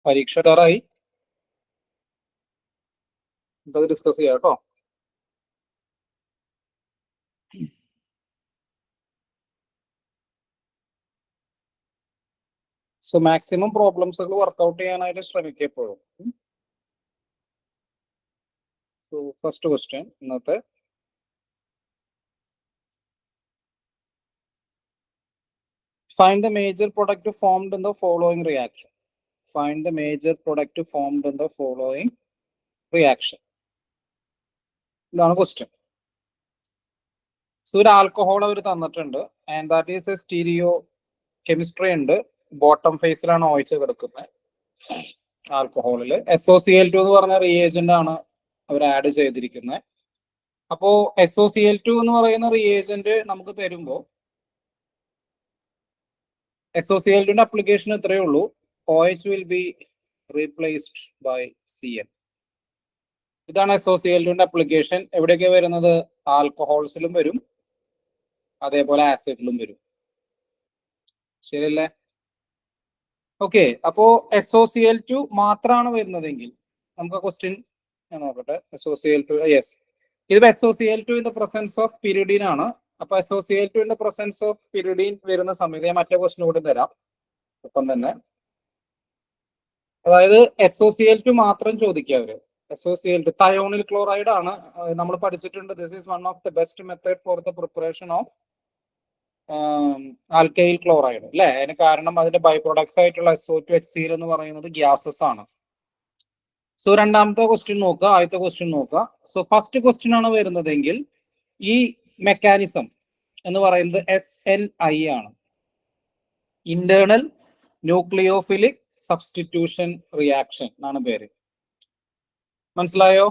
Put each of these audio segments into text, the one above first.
പരീക്ഷ തയ്യാറായി നമുക്കത് ഡിസ്കസ് ചെയ്യാം കേട്ടോ. സോ മാക്സിമം പ്രോബ്ലംസുകൾ വർക്ക്ഔട്ട് ചെയ്യാനായിട്ട് ശ്രമിക്കുക എപ്പോഴും. സോ ഫസ്റ്റ് ക്വസ്റ്റ്യൻ ഇന്നത്തെ find the major product formed in the following reaction. Find the major product formed in the following reaction. ഇതാണ് ക്വസ്റ്റ്യൻ. സോ ഒരു ആൽക്കഹോൾ അവർ തന്നിട്ടുണ്ട് and that is A stereo chemistry ഉണ്ട്. Bottom ഫേസിലാണ് ഒഴിച്ച് കിടക്കുന്നത് ആൽക്കഹോളിൽ. SOCl2 എന്ന് പറഞ്ഞ reagent ആണ് അവർ ആഡ് ചെയ്തിരിക്കുന്നത്. അപ്പോ SOCl2 എന്ന് പറയുന്ന റിയേജന്റ് നമുക്ക് തരുമ്പോൾ SOCl2 application ഇത്രയേ ഉള്ളൂ. OH will be replaced by Cl. ഇതാണ് SOCl2 അപ്ലിക്കേഷൻ. എവിടെയൊക്കെ വരുന്നത്? ആൽക്കഹോൾസിലും വരും, അതേപോലെ ആസിഡിലും വരും. ശരിയല്ലേ? ഓക്കെ. അപ്പോ SOCl2 മാത്രമാണ് വരുന്നതെങ്കിൽ നമുക്ക് ക്വസ്റ്റ്യൻ നോക്കട്ടെ. SOCl2 യെസ്, ഇത് SOCl2 in the presence of pyridine ആണ്. അപ്പൊ SOCl2 in the presence of pyridine വരുന്ന സമയത്ത് ഞാൻ മറ്റേ ക്വസ്റ്റ്യൻ കൂടി തരാം ഒപ്പം തന്നെ. അതായത് SOCl2 മാത്രം ചോദിക്കുക അവര്. SOCl2 തയോണിൽ ക്ലോറൈഡ് ആണ്. നമ്മൾ പഠിച്ചിട്ടുണ്ട് this is one of the best method for the preparation of alkyl chloride അല്ലെ. അതിന് കാരണം അതിന്റെ ബൈ പ്രൊഡക്ട്സ് ആയിട്ടുള്ള SO2HCl എന്ന് പറയുന്നത് ഗ്യാസസ് ആണ്. സോ രണ്ടാമത്തെ ക്വസ്റ്റ്യൻ നോക്കുക, ആദ്യത്തെ ക്വസ്റ്റ്യൻ നോക്കുക. സോ ഫസ്റ്റ് ക്വസ്റ്റ്യൻ ആണ് വരുന്നതെങ്കിൽ ഈ മെക്കാനിസം എന്ന് പറയുന്നത് SNI ആണ്, ഇന്റേണൽ ന്യൂക്ലിയോഫിലിക് സബ്സ്റ്റിറ്റ്യൂഷൻ റിയാക്ഷൻ എന്നാണ് പേര്. മനസ്സിലായോ?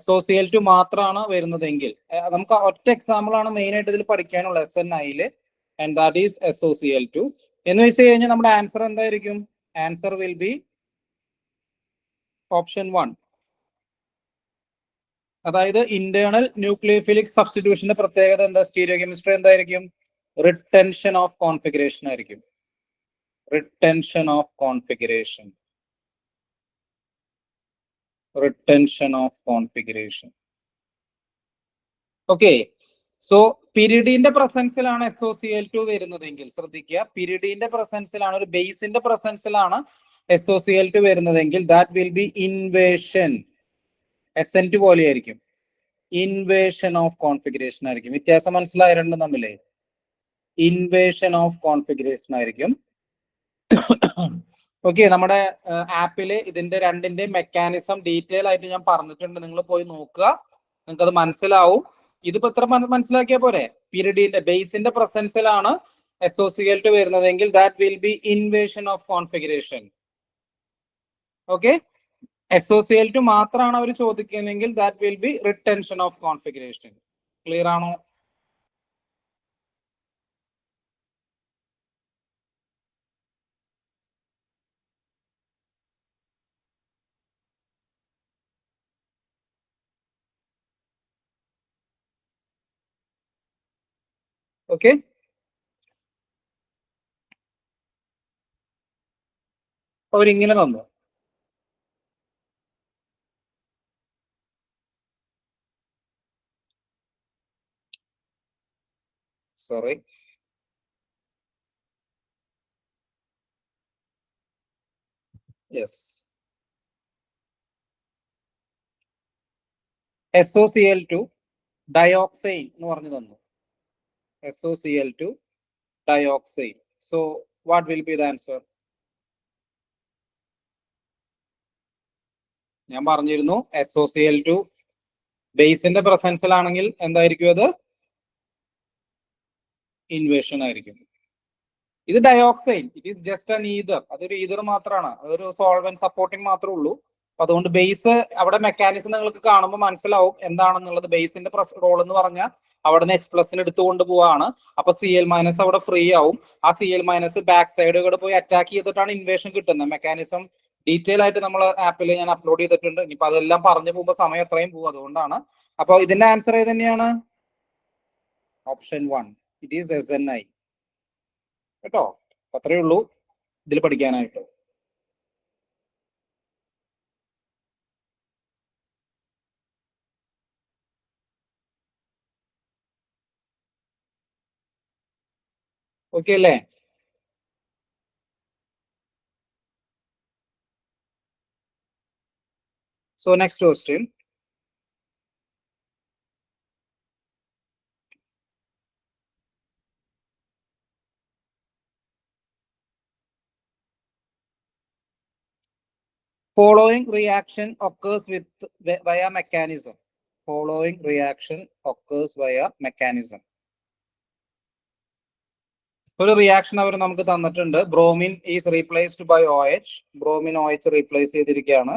SOCl2 മാത്രമാണ് വരുന്നതെങ്കിൽ നമുക്ക് ഒറ്റ എക്സാമ്പിൾ ആണ് മെയിൻ ആയിട്ട് ഇതിൽ പഠിക്കാനുള്ള SNIയില്, ആൻഡ് ദാറ്റ് ഈസ് SOCl2. എന്ന് വെച്ച് കഴിഞ്ഞാൽ നമ്മുടെ ആൻസർ എന്തായിരിക്കും? Answer will be option 1. അതായത് ഇന്റേണൽ ന്യൂക്ലിയോഫിലിക് സബ്സ്റ്റിറ്റ്യൂഷന്റെ പ്രത്യേകത എന്താ? സ്റ്റീരിയോ കെമിസ്ട്രി എന്തായിരിക്കും? റിട്ടൻഷൻ ഓഫ് കോൺഫിഗറേഷൻ ആയിരിക്കും. Retention of configuration. Retention of configuration. Okay. So പിരിഡിന്റെ പ്രസൻസിലാണ് SOCl2 വരുന്നതെങ്കിൽ ശ്രദ്ധിക്കുക, പിരിഡിന്റെ പ്രസൻസിലാണ്, ഒരു ബേസിന്റെ പ്രസൻസിലാണ് SOCl2 വരുന്നതെങ്കിൽ that will be invasion. SN2 പോലെയായിരിക്കും, ഇൻവേഷൻ ഓഫ് കോൺഫിഗറേഷൻ ആയിരിക്കും. വ്യത്യാസം മനസ്സിലായ രണ്ടും തമ്മിലേ? ഇൻവേഷൻ ഓഫ് കോൺഫിഗറേഷൻ ആയിരിക്കും. ഓക്കെ. നമ്മുടെ ആപ്പില് ഇതിന്റെ രണ്ടിന്റെ മെക്കാനിസം ഡീറ്റെയിൽ ആയിട്ട് ഞാൻ പറഞ്ഞിട്ടുണ്ട്, നിങ്ങൾ പോയി നോക്കുക, നിങ്ങൾക്ക് അത് മനസ്സിലാവും. ഇതിപ്പോ എത്ര മനസ്സിലാക്കിയ പോരെ? പിരിഡിന്റെ ബേസിന്റെ പ്രസൻസിലാണ് SOCl2 വരുന്നതെങ്കിൽ that will be inversion of configuration. Okay. SOCl2 മാത്രമാണ് അവർ ചോദിക്കുന്നതെങ്കിൽ that will be retention of configuration. Clear ആണോ? ഓക്കെ. അവരിങ്ങനെ തന്നു. സോറി, യെസ്, SOCl2 ഡയോക്സൈൻ എന്ന് പറഞ്ഞു തന്നു. SOCl2 dioxane. So what will be the answer? ഞാൻ പറഞ്ഞിരുന്നു SOCl2 ബേസിന്റെ പ്രസൻസിലാണെങ്കിൽ എന്തായിരിക്കും അത്? ഇൻവേഷൻ ആയിരിക്കും. ഇത് dioxane, it is just an ether. അതൊരു ഈതർ മാത്രമാണ്, അതൊരു സോൾവെന്റ് സപ്പോർട്ടിങ് മാത്രമേ ഉള്ളൂ. അപ്പൊ അതുകൊണ്ട് ബേസ് അവിടെ മെക്കാനിസം നിങ്ങൾക്ക് കാണുമ്പോൾ മനസ്സിലാവും എന്താണെന്നുള്ളത്. ബേസിന്റെ റോൾ എന്ന് പറഞ്ഞാൽ അവിടെ നിന്ന് H+ എടുത്തുകൊണ്ട് പോവാണ്. അപ്പൊ Cl- അവിടെ ഫ്രീ ആവും. ആ Cl- ബാക്ക് സൈഡുകൾ പോയി അറ്റാക്ക് ചെയ്തിട്ടാണ് ഇൻവേഷൻ കിട്ടുന്നത്. മെക്കാനിസം ഡീറ്റെയിൽ ആയിട്ട് നമ്മൾ ആപ്പിൽ ഞാൻ അപ്ലോഡ് ചെയ്തിട്ടുണ്ട്. ഇനിയിപ്പോ അതെല്ലാം പറഞ്ഞു പോകുമ്പോൾ സമയം എത്രയും പോകും, അതുകൊണ്ടാണ്. അപ്പൊ ഇതിന്റെ ആൻസർ ഏത് തന്നെയാണ്? Option 1, it is SNI. കേട്ടോ? അത്രയേ ഉള്ളൂ ഇതിൽ പഠിക്കാനായിട്ട്. ഓക്കെ അല്ലേ? So next question. Following reaction occurs with via mechanism. Following reaction occurs via mechanism. ഒരു റിയാക്ഷൻ അവർ നമുക്ക് തന്നിട്ടുണ്ട്. Bromine is replaced by OH. Bromine OH replace ചെയ്തിരിക്കുകയാണ്.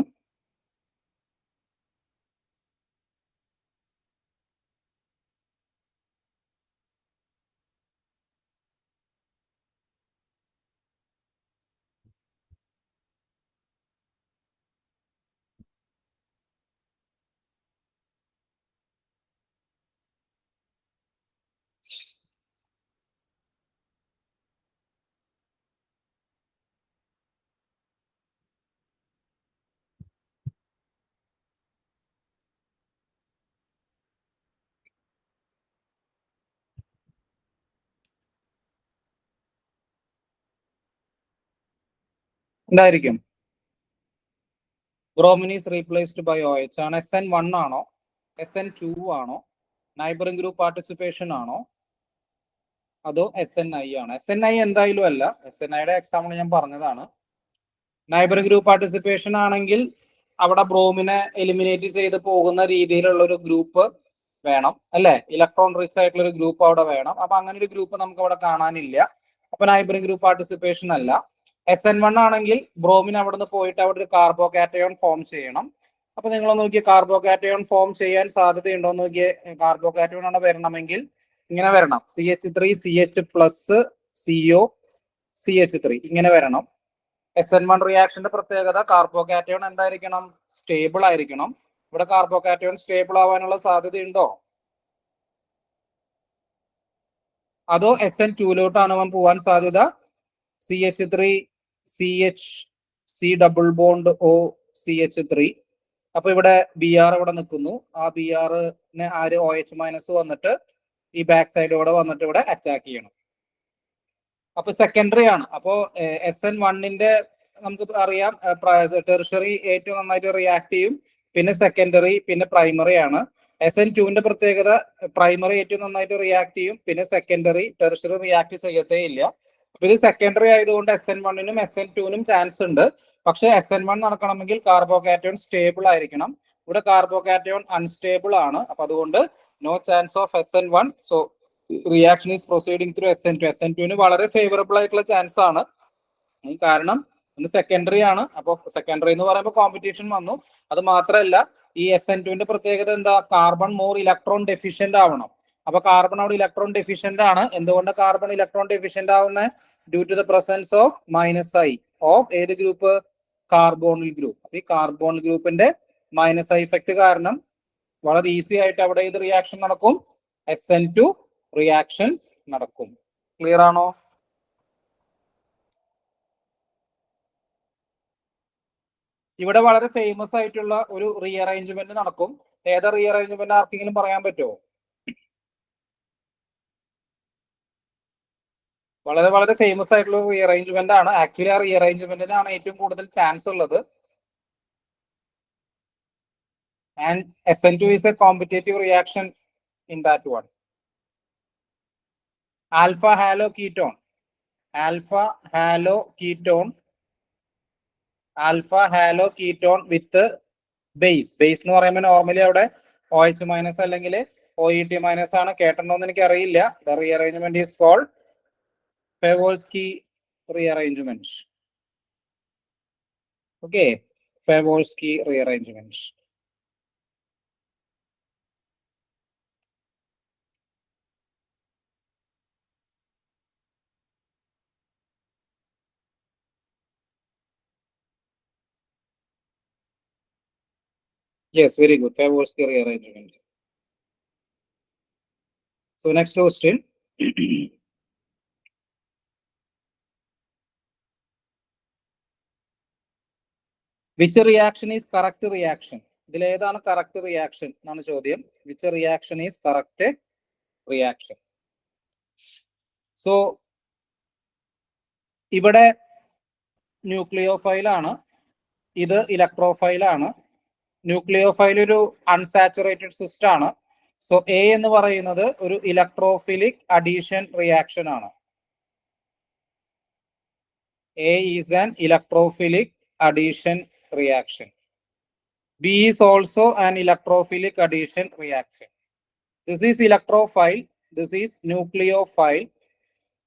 എന്തായിരിക്കും? Bromine is replaced by OH ആണ്. SN1 ആണോ, SN2 ആണോ, നൈബറിംഗ് ഗ്രൂപ്പ് പാർട്ടിസിപ്പേഷൻ ആണോ, അതോ SNI ആണോ? SNI എന്തായാലും അല്ല. SNIയുടെ എക്സാമ്പിൾ ഞാൻ പറഞ്ഞതാണ്. നൈബറിംഗ് ഗ്രൂപ്പ് പാർട്ടിസിപ്പേഷൻ ആണെങ്കിൽ അവിടെ ബ്രോമിനെ എലിമിനേറ്റ് ചെയ്ത് പോകുന്ന രീതിയിലുള്ള ഒരു ഗ്രൂപ്പ് വേണം അല്ലെ? ഇലക്ട്രോൺ റിച്ച് ആയിട്ടുള്ള ഒരു ഗ്രൂപ്പ് അവിടെ വേണം. അപ്പൊ അങ്ങനെ ഒരു ഗ്രൂപ്പ് നമുക്ക് അവിടെ കാണാനില്ല. അപ്പൊ നൈബറിംഗ് ഗ്രൂപ്പ് പാർട്ടിസിപ്പേഷൻ അല്ല. SN1 ആണെങ്കിൽ ബ്രോമിൻ അവിടെ നിന്ന് പോയിട്ട് അവിടെ ഒരു കാർബോകാറ്റയോൺ ഫോം ചെയ്യണം. അപ്പൊ നിങ്ങൾ നോക്കിയ കാർബോകാറ്റയോൺ ഫോം ചെയ്യാൻ സാധ്യതയുണ്ടോ എന്ന് നോക്കിയ. കാർബോകാറ്റയോൺ അവിടെ വരണമെങ്കിൽ ഇങ്ങനെ വരണം. CH3 CH plus CO CH3 ഇങ്ങനെ വരണം. SN1 റിയാക്ഷന്റെ പ്രത്യേകത കാർബോകാറ്റയോൺ എന്തായിരിക്കണം? സ്റ്റേബിൾ ആയിരിക്കണം. ഇവിടെ കാർബോകാറ്റയോൺ സ്റ്റേബിൾ ആവാനുള്ള സാധ്യതയുണ്ടോ? അതോ SN2ലോട്ടാണ് അവൻ പോവാൻ സാധ്യത? CH3 CH C double bond O CH3. അപ്പൊ ഇവിടെ Br ഇവിടെ നിൽക്കുന്നു. ആ Brനെ ആര് OH മൈനസ് വന്നിട്ട് ഈ ബാക്ക് സൈഡോടെ വന്നിട്ട് ഇവിടെ അറ്റാക്ക് ചെയ്യണം. അപ്പൊ സെക്കൻഡറി ആണ്. അപ്പോ SN1ന്റെ നമുക്ക് അറിയാം ടെർഷറി ഏറ്റവും നന്നായിട്ട് റിയാക്ട് ചെയ്യും, പിന്നെ സെക്കൻഡറി, പിന്നെ പ്രൈമറി ആണ്. SN2ന്റെ പ്രത്യേകത പ്രൈമറി ഏറ്റവും നന്നായിട്ട് റിയാക്ട് ചെയ്യും, പിന്നെ സെക്കൻഡറി, ടെർഷറി റിയാക്ട് ചെയ്യത്തേ ഇല്ല. അപ്പൊ ഇത് സെക്കൻഡറി ആയതുകൊണ്ട് SN1നും SN2നും ചാൻസ് ഉണ്ട്. പക്ഷെ SN1 നടക്കണമെങ്കിൽ കാർബോകാറ്റയോൺ സ്റ്റേബിൾ ആയിരിക്കണം. ഇവിടെ കാർബോകാറ്റയോൺ അൺസ്റ്റേബിൾ ആണ്. അപ്പൊ അതുകൊണ്ട് no chance of SN1. So reaction is proceeding through SN2. SN2ന് വളരെ ഫേവറബിൾ ആയിട്ടുള്ള ചാൻസ് ആണ്. കാരണം ഇത് സെക്കൻഡറി ആണ്. അപ്പൊ സെക്കൻഡറി എന്ന് പറയുമ്പോൾ കോമ്പറ്റീഷൻ വന്നു. അത് മാത്രമല്ല ഈ SN2ന്റെ പ്രത്യേകത എന്താ? കാർബൺ മോർ ഇലക്ട്രോൺ ഡെഫിഷ്യന്റ് ആവണം. അപ്പൊ കാർബൺ അവിടെ ഇലക്ട്രോൺ ഡെഫിഷ്യന്റ് ആണ്. എന്തുകൊണ്ട് കാർബൺ ഇലക്ട്രോൺ ഡെഫിഷ്യന്റ് ആവുന്നത്? Due to the presence of -I of ഏത് ഗ്രൂപ്പ്? Carbonyl group. അപ്പൊ ഈ കാർബോണിൽ ഗ്രൂപ്പിന്റെ -I ഇഫക്റ്റ് കാരണം വളരെ ഈസി ആയിട്ട് അവിടെ ഇത് റിയാക്ഷൻ നടക്കും. SN2 റിയാക്ഷൻ നടക്കും. ക്ലിയർ ആണോ? ഇവിടെ വളരെ ഫേമസ് ആയിട്ടുള്ള ഒരു റീഅറേഞ്ച്മെന്റ് നടക്കും. ഏതാ റീഅറേഞ്ച്മെന്റ് ആർക്കെങ്കിലും പറയാൻ പറ്റുമോ? വളരെ വളരെ ഫേമസ് ആയിട്ടുള്ള റീഅറേഞ്ച്മെന്റ് ആണ്. ആക്ച്വലി ആ റീഅറേഞ്ച്മെന്റിനാണ് ഏറ്റവും കൂടുതൽ ചാൻസ് ഉള്ളത്. And SN2 is a competitive reaction in that one. Alpha haloketone. Alpha haloketone. Alpha haloketone with base. Base എന്ന് പറയുമ്പോൾ നോർമലി അവിടെ OH മൈനസ് അല്ലെങ്കിൽ OET മൈനസ് ആണ്. കേട്ടോ എന്ന് എനിക്ക് അറിയില്ല. The rearrangement is called Favorsky rearrangement. Okay, Favorsky rearrangement. Yes, very good. Favorsky rearrangement. So next question. Which reaction is correct reaction? ഇതിൽ ഏതാണ് കറക്റ്റ് റിയാക്ഷൻ എന്നാണ് ചോദ്യം. Which reaction is correct reaction? So ഇവിടെ ന്യൂക്ലിയോഫൈലാണ്, ഇത് ഇലക്ട്രോഫൈലാണ്. ന്യൂക്ലിയോഫൈൽ ഒരു unsaturated system ആണ്. So A എന്ന് പറയുന്നത് ഒരു ഇലക്ട്രോഫിലിക് അഡീഷൻ റിയാക്ഷൻ ആണ്. A is an electrophilic addition reaction. B is also an electrophilic addition reaction. This is electrophile. This is nucleophile.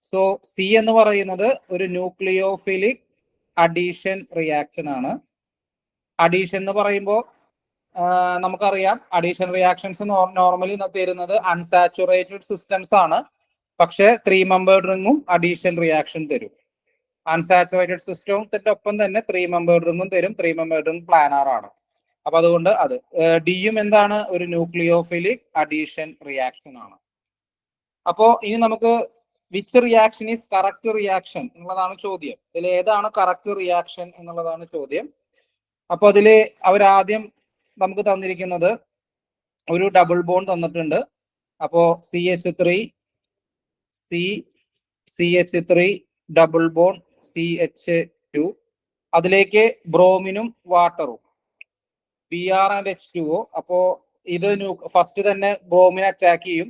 So C എന്ന് പറയുന്നത് ഒരു ന്യൂക്ലിയോഫിലിക് അഡീഷൻ റിയാക്ഷൻ ആണ്. Addition എന്ന് പറയുമ്പോൾ നമുക്കറിയാം അഡീഷൻ റിയാക്ഷൻസ് നോർമലി തരുന്നത് unsaturated systems ആണ്. പക്ഷെ 3 മെമ്പേർഡ് റിങ്ങും അഡീഷൻ റിയാക്ഷൻ തരും. അൺസാച്ചുറേറ്റഡ് സിസ്റ്റത്തിന്റെ ഒപ്പം തന്നെ 3 മെമ്പേർഡ് റിങ്ങും തരും. 3 മെമ്പേർഡ് റിംഗ് പ്ലാനാർ ആണ്. അപ്പൊ അതുകൊണ്ട് അത് ഡിയും എന്താണ്, ഒരു ന്യൂക്ലിയോഫിലിക് അഡീഷൻ റിയാക്ഷൻ ആണ്. അപ്പോ ഇനി നമുക്ക് which reaction is correct reaction എന്നുള്ളതാണ് ചോദ്യം. ഇതിൽ ഏതാണ് കറക്റ്റ് റിയാക്ഷൻ എന്നുള്ളതാണ് ചോദ്യം. അപ്പൊ അതില് അവരാദ്യം നമുക്ക് തന്നിരിക്കുന്നത് ഒരു ഡബിൾ ബോണ്ട് തന്നിട്ടുണ്ട്. അപ്പോ CH3 CH3 double bond CH2, അതിലേക്ക് ബ്രോമിനും വാട്ടറും Br and H2O. അപ്പോ ഇത് ഫസ്റ്റ് തന്നെ ബ്രോമിനെ അറ്റാക്ക് ചെയ്യും.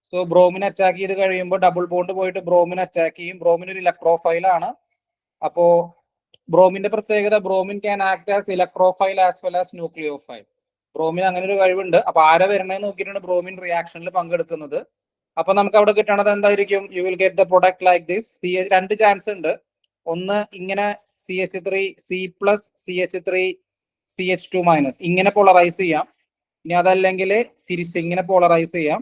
സോ ബ്രോമിനെ അറ്റാക്ക് ചെയ്ത് കഴിയുമ്പോൾ ഡബിൾ ബോണ്ട് പോയിട്ട് ബ്രോമിനെ അറ്റാക്ക് ചെയ്യും. ബ്രോമിൻ ഒരു ഇലക്ട്രോഫൈൽ ആണ്. അപ്പോ ബ്രോമിന്റെ പ്രത്യേകത, bromine can act as electrophile as well as nucleophile. Bromine അങ്ങനെ ഒരു കഴിവുണ്ട്. അപ്പൊ ആരെ വരണേന്ന് നോക്കിയിട്ടാണ് ബ്രോമിൻ റിയാക്ഷനിൽ പങ്കെടുക്കുന്നത്. അപ്പൊ നമുക്ക് അവിടെ കിട്ടണത് എന്തായിരിക്കും? You will get the product like this. രണ്ട് ചാൻസ് ഉണ്ട്. ഒന്ന് ഇങ്ങനെ CH3 C+ CH3 CH2 minus ഇങ്ങനെ പോളറൈസ് ചെയ്യാം. ഇനി അതല്ലെങ്കിൽ തിരിച്ച് ഇങ്ങനെ പോളറൈസ് ചെയ്യാം.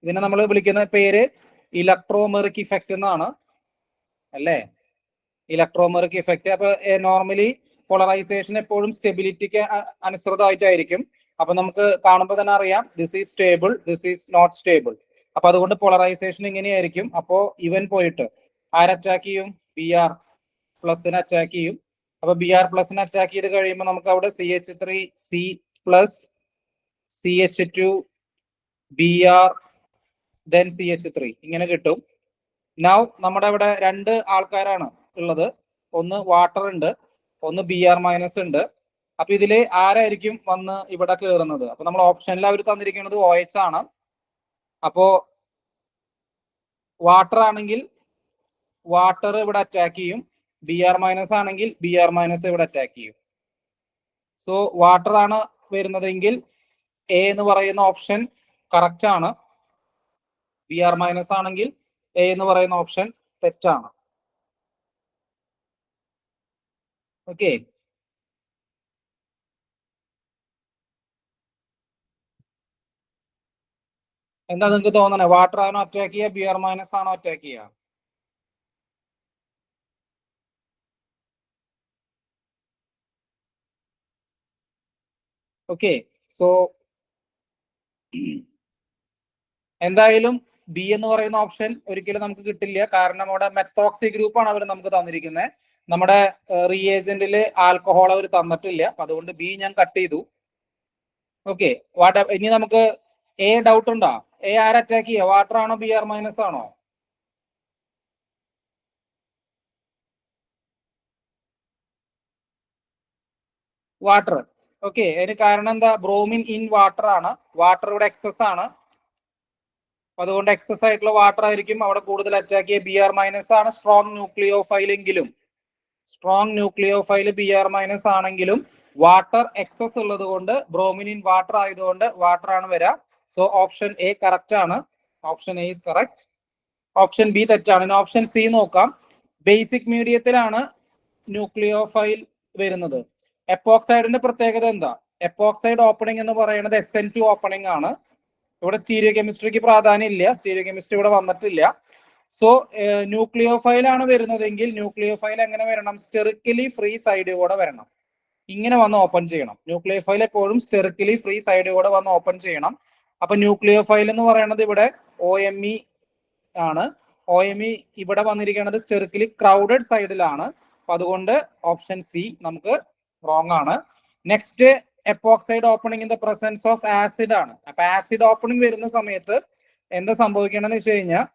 ഇതിനെ നമ്മൾ വിളിക്കുന്ന പേര് ഇലക്ട്രോമെറിക് ഇഫക്റ്റ് എന്നാണ്, അല്ലേ? Electromeric effect. അപ്പൊ നോർമലി പോളറൈസേഷൻ എപ്പോഴും സ്റ്റെബിലിറ്റിക്ക് അനുസൃതമായിട്ടായിരിക്കും. അപ്പൊ നമുക്ക് കാണുമ്പോൾ തന്നെ അറിയാം this is stable, this is not stable. അപ്പൊ അതുകൊണ്ട് പോളറൈസേഷൻ ഇങ്ങനെയായിരിക്കും. അപ്പോ ഇവൻ പോയിട്ട് ആരെ അറ്റാക്ക് ചെയ്യും? Br പ്ലസിനെ അറ്റാക്ക് ചെയ്യും. അപ്പൊ Br പ്ലസിനെ അറ്റാക്ക് ചെയ്ത് കഴിയുമ്പോൾ നമുക്ക് അവിടെ CH3 C+ CH2 Br then CH3 ഇങ്ങനെ കിട്ടും. നൗ നമ്മുടെ അവിടെ രണ്ട് ആൾക്കാരാണ് ഉള്ളത്. ഒന്ന് വാട്ടർ ഉണ്ട്, ഒന്ന് Br- ഉണ്ട്. അപ്പൊ ഇതില് ആരായിരിക്കും വന്ന് ഇവിടെ കയറുന്നത്? അപ്പൊ നമ്മൾ ഓപ്ഷനിൽ അവർ തന്നിരിക്കുന്നത് OH ആണ്. അപ്പോ വാട്ടർ ആണെങ്കിൽ വാട്ടർ ഇവിടെ അറ്റാക്ക് ചെയ്യും. Br- ആണെങ്കിൽ Br- ഇവിടെ അറ്റാക്ക് ചെയ്യും. സോ വാട്ടർ ആണ് വരുന്നതെങ്കിൽ എ എന്ന് പറയുന്ന ഓപ്ഷൻ കറക്റ്റ് ആണ്. Br- ആണെങ്കിൽ എ എന്ന് പറയുന്ന ഓപ്ഷൻ തെറ്റാണ്. ഓക്കെ, എന്താ നിങ്ങൾക്ക് തോന്നണേ? വാട്ടർ ആണോ അറ്റാക്ക് ചെയ്യുക, Br- ആണോ അറ്റാക്ക് ചെയ്യുക? ഓക്കെ, സോ എന്തായാലും ബി എന്ന് പറയുന്ന ഓപ്ഷൻ ഒരിക്കലും നമുക്ക് കിട്ടില്ല. കാരണം അവിടെ മെത്തോക്സി ഗ്രൂപ്പാണ് അവർ നമുക്ക് തന്നിരിക്കുന്നത്. നമ്മുടെ റിയേജന്റില് ആൽക്കഹോൾ അവർ തന്നിട്ടില്ല. അതുകൊണ്ട് ബി ഞാൻ കട്ട് ചെയ്തു. ഓക്കെ, ഇനി നമുക്ക് എ ഡൗട്ട് ഉണ്ടോ? എ ആര് അറ്റാക്ക് ചെയ്യുക? വാട്ടർ ആണോ Br- ആണോ? വാട്ടർ. ഓക്കെ, അതിന് കാരണം എന്താ? ബ്രോമിൻ ഇൻ വാട്ടർ ആണ്. വാട്ടർ ഇവിടെ എക്സസ് ആണ്. അതുകൊണ്ട് എക്സസ് ആയിട്ടുള്ള വാട്ടർ ആയിരിക്കും അവിടെ കൂടുതൽ അറ്റാക്ക് ചെയ്യുക. Br- ആണ് സ്ട്രോങ് ന്യൂക്ലിയോഫൈൽ എങ്കിലും, സ്ട്രോങ് ന്യൂക്ലിയോഫൈൽ Br- ആണെങ്കിലും വാട്ടർ എക്സസ് ഉള്ളത് കൊണ്ട്, ബ്രോമിൻ ഇൻ വാട്ടർ ആയതുകൊണ്ട് വാട്ടർ ആണ് വരിക. സോ ഓപ്ഷൻ എ കറക്റ്റ് ആണ്. Option A is correct. Option B തെറ്റാണ്. ഇനി ഓപ്ഷൻ സി നോക്കാം. ബേസിക് മീഡിയത്തിലാണ് ന്യൂക്ലിയോഫൈൽ വരുന്നത്. എപ്പോക്സൈഡിന്റെ പ്രത്യേകത എന്താ? എപ്പോക്സൈഡ് ഓപ്പണിംഗ് എന്ന് പറയുന്നത് SN2 ഓപ്പണിംഗ് ആണ്. ഇവിടെ സ്റ്റീരിയോ കെമിസ്ട്രിക്ക് പ്രാധാന്യം ഇല്ല. സ്റ്റീരിയോ കെമിസ്ട്രി ഇവിടെ വന്നിട്ടില്ല. സോ ന്യൂക്ലിയോഫൈൽ ആണ് വരുന്നതെങ്കിൽ ന്യൂക്ലിയോഫൈൽ എങ്ങനെ വരണം? സ്റ്റെറിക്കലി ഫ്രീ സൈഡ് കൂടെ വരണം. ഇങ്ങനെ വന്ന് ഓപ്പൺ ചെയ്യണം. ന്യൂക്ലിയോഫൈൽ എപ്പോഴും സ്റ്റെറിക്കലി ഫ്രീ സൈഡ് കൂടെ വന്ന് ഓപ്പൺ ചെയ്യണം. അപ്പൊ ന്യൂക്ലിയോഫൈൽ എന്ന് പറയുന്നത് ഇവിടെ OMe ആണ്. OMe ഇവിടെ വന്നിരിക്കുന്നത് സ്റ്റെറിക്കലി ക്രൗഡഡ് സൈഡിലാണ്. അപ്പൊ അതുകൊണ്ട് ഓപ്ഷൻ സി നമുക്ക് റോങ് ആണ്. Next, epoxide opening in the presence of acid ആണ്. അപ്പൊ ആസിഡ് ഓപ്പണിംഗ് വരുന്ന സമയത്ത് എന്താ സംഭവിക്കണമെന്ന് വെച്ച് കഴിഞ്ഞാൽ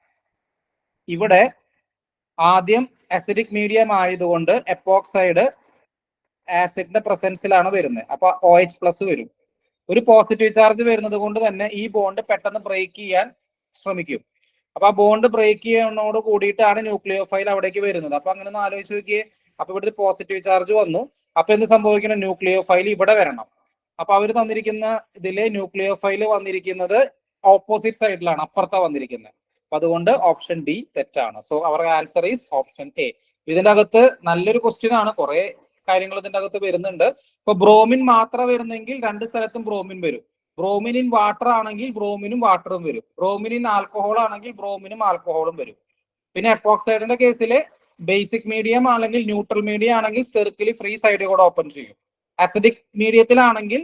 ഇവിടെ ആദ്യം അസിഡിക് മീഡിയം ആയതുകൊണ്ട് എപ്പോക്സൈഡ് ആസിഡിന്റെ പ്രസൻസിലാണ് വരുന്നത്. അപ്പൊ OH+ വരും. ഒരു പോസിറ്റീവ് ചാർജ് വരുന്നത് കൊണ്ട് തന്നെ ഈ ബോണ്ട് പെട്ടെന്ന് ബ്രേക്ക് ചെയ്യാൻ ശ്രമിക്കും. അപ്പൊ ആ ബോണ്ട് ബ്രേക്ക് ചെയ്യുന്നതോട് കൂടിയിട്ടാണ് ന്യൂക്ലിയോഫൈൽ അവിടേക്ക് വരുന്നത്. അപ്പൊ അങ്ങനെ ഒന്ന് ആലോചിച്ച് നോക്കിയേ. അപ്പൊ ഇവിടെ ഒരു പോസിറ്റീവ് ചാർജ് വന്നു. അപ്പൊ എന്ത് സംഭവിക്കണം? ന്യൂക്ലിയോഫൈൽ ഇവിടെ വരണം. അപ്പൊ അവർ തന്നിരിക്കുന്ന ഇതില് ന്യൂക്ലിയോഫൈൽ വന്നിരിക്കുന്നത് ഓപ്പോസിറ്റ് സൈഡിലാണ്, അപ്പുറത്താ വന്നിരിക്കുന്നത്. അപ്പൊ അതുകൊണ്ട് ഓപ്ഷൻ ഡി തെറ്റാണ്. So our answer is option A. ഇതിന്റെ അകത്ത് നല്ലൊരു ക്വസ്റ്റ്യൻ ആണ്, കുറെ കാര്യങ്ങൾ ഇതിന്റെ അകത്ത് വരുന്നുണ്ട്. ഇപ്പൊ ബ്രോമിൻ മാത്രം വരുന്നെങ്കിൽ രണ്ട് സ്ഥലത്തും ബ്രോമിൻ വരും. ബ്രോമിൻ ഇൻ വാട്ടർ ആണെങ്കിൽ ബ്രോമിനും വാട്ടറും വരും. ബ്രോമിൻ ഇൻ ആൽക്കഹോൾ ആണെങ്കിൽ ബ്രോമിനും ആൽക്കഹോളും വരും. പിന്നെ എപ്പോക്സൈഡിന്റെ കേസിൽ ബേസിക് മീഡിയം അല്ലെങ്കിൽ ന്യൂട്രൽ മീഡിയം ആണെങ്കിൽ സ്റ്റെറിക്കലി ഫ്രീ സൈഡ് കൂടെ ഓപ്പൺ ചെയ്യും. അസിഡിക് മീഡിയത്തിലാണെങ്കിൽ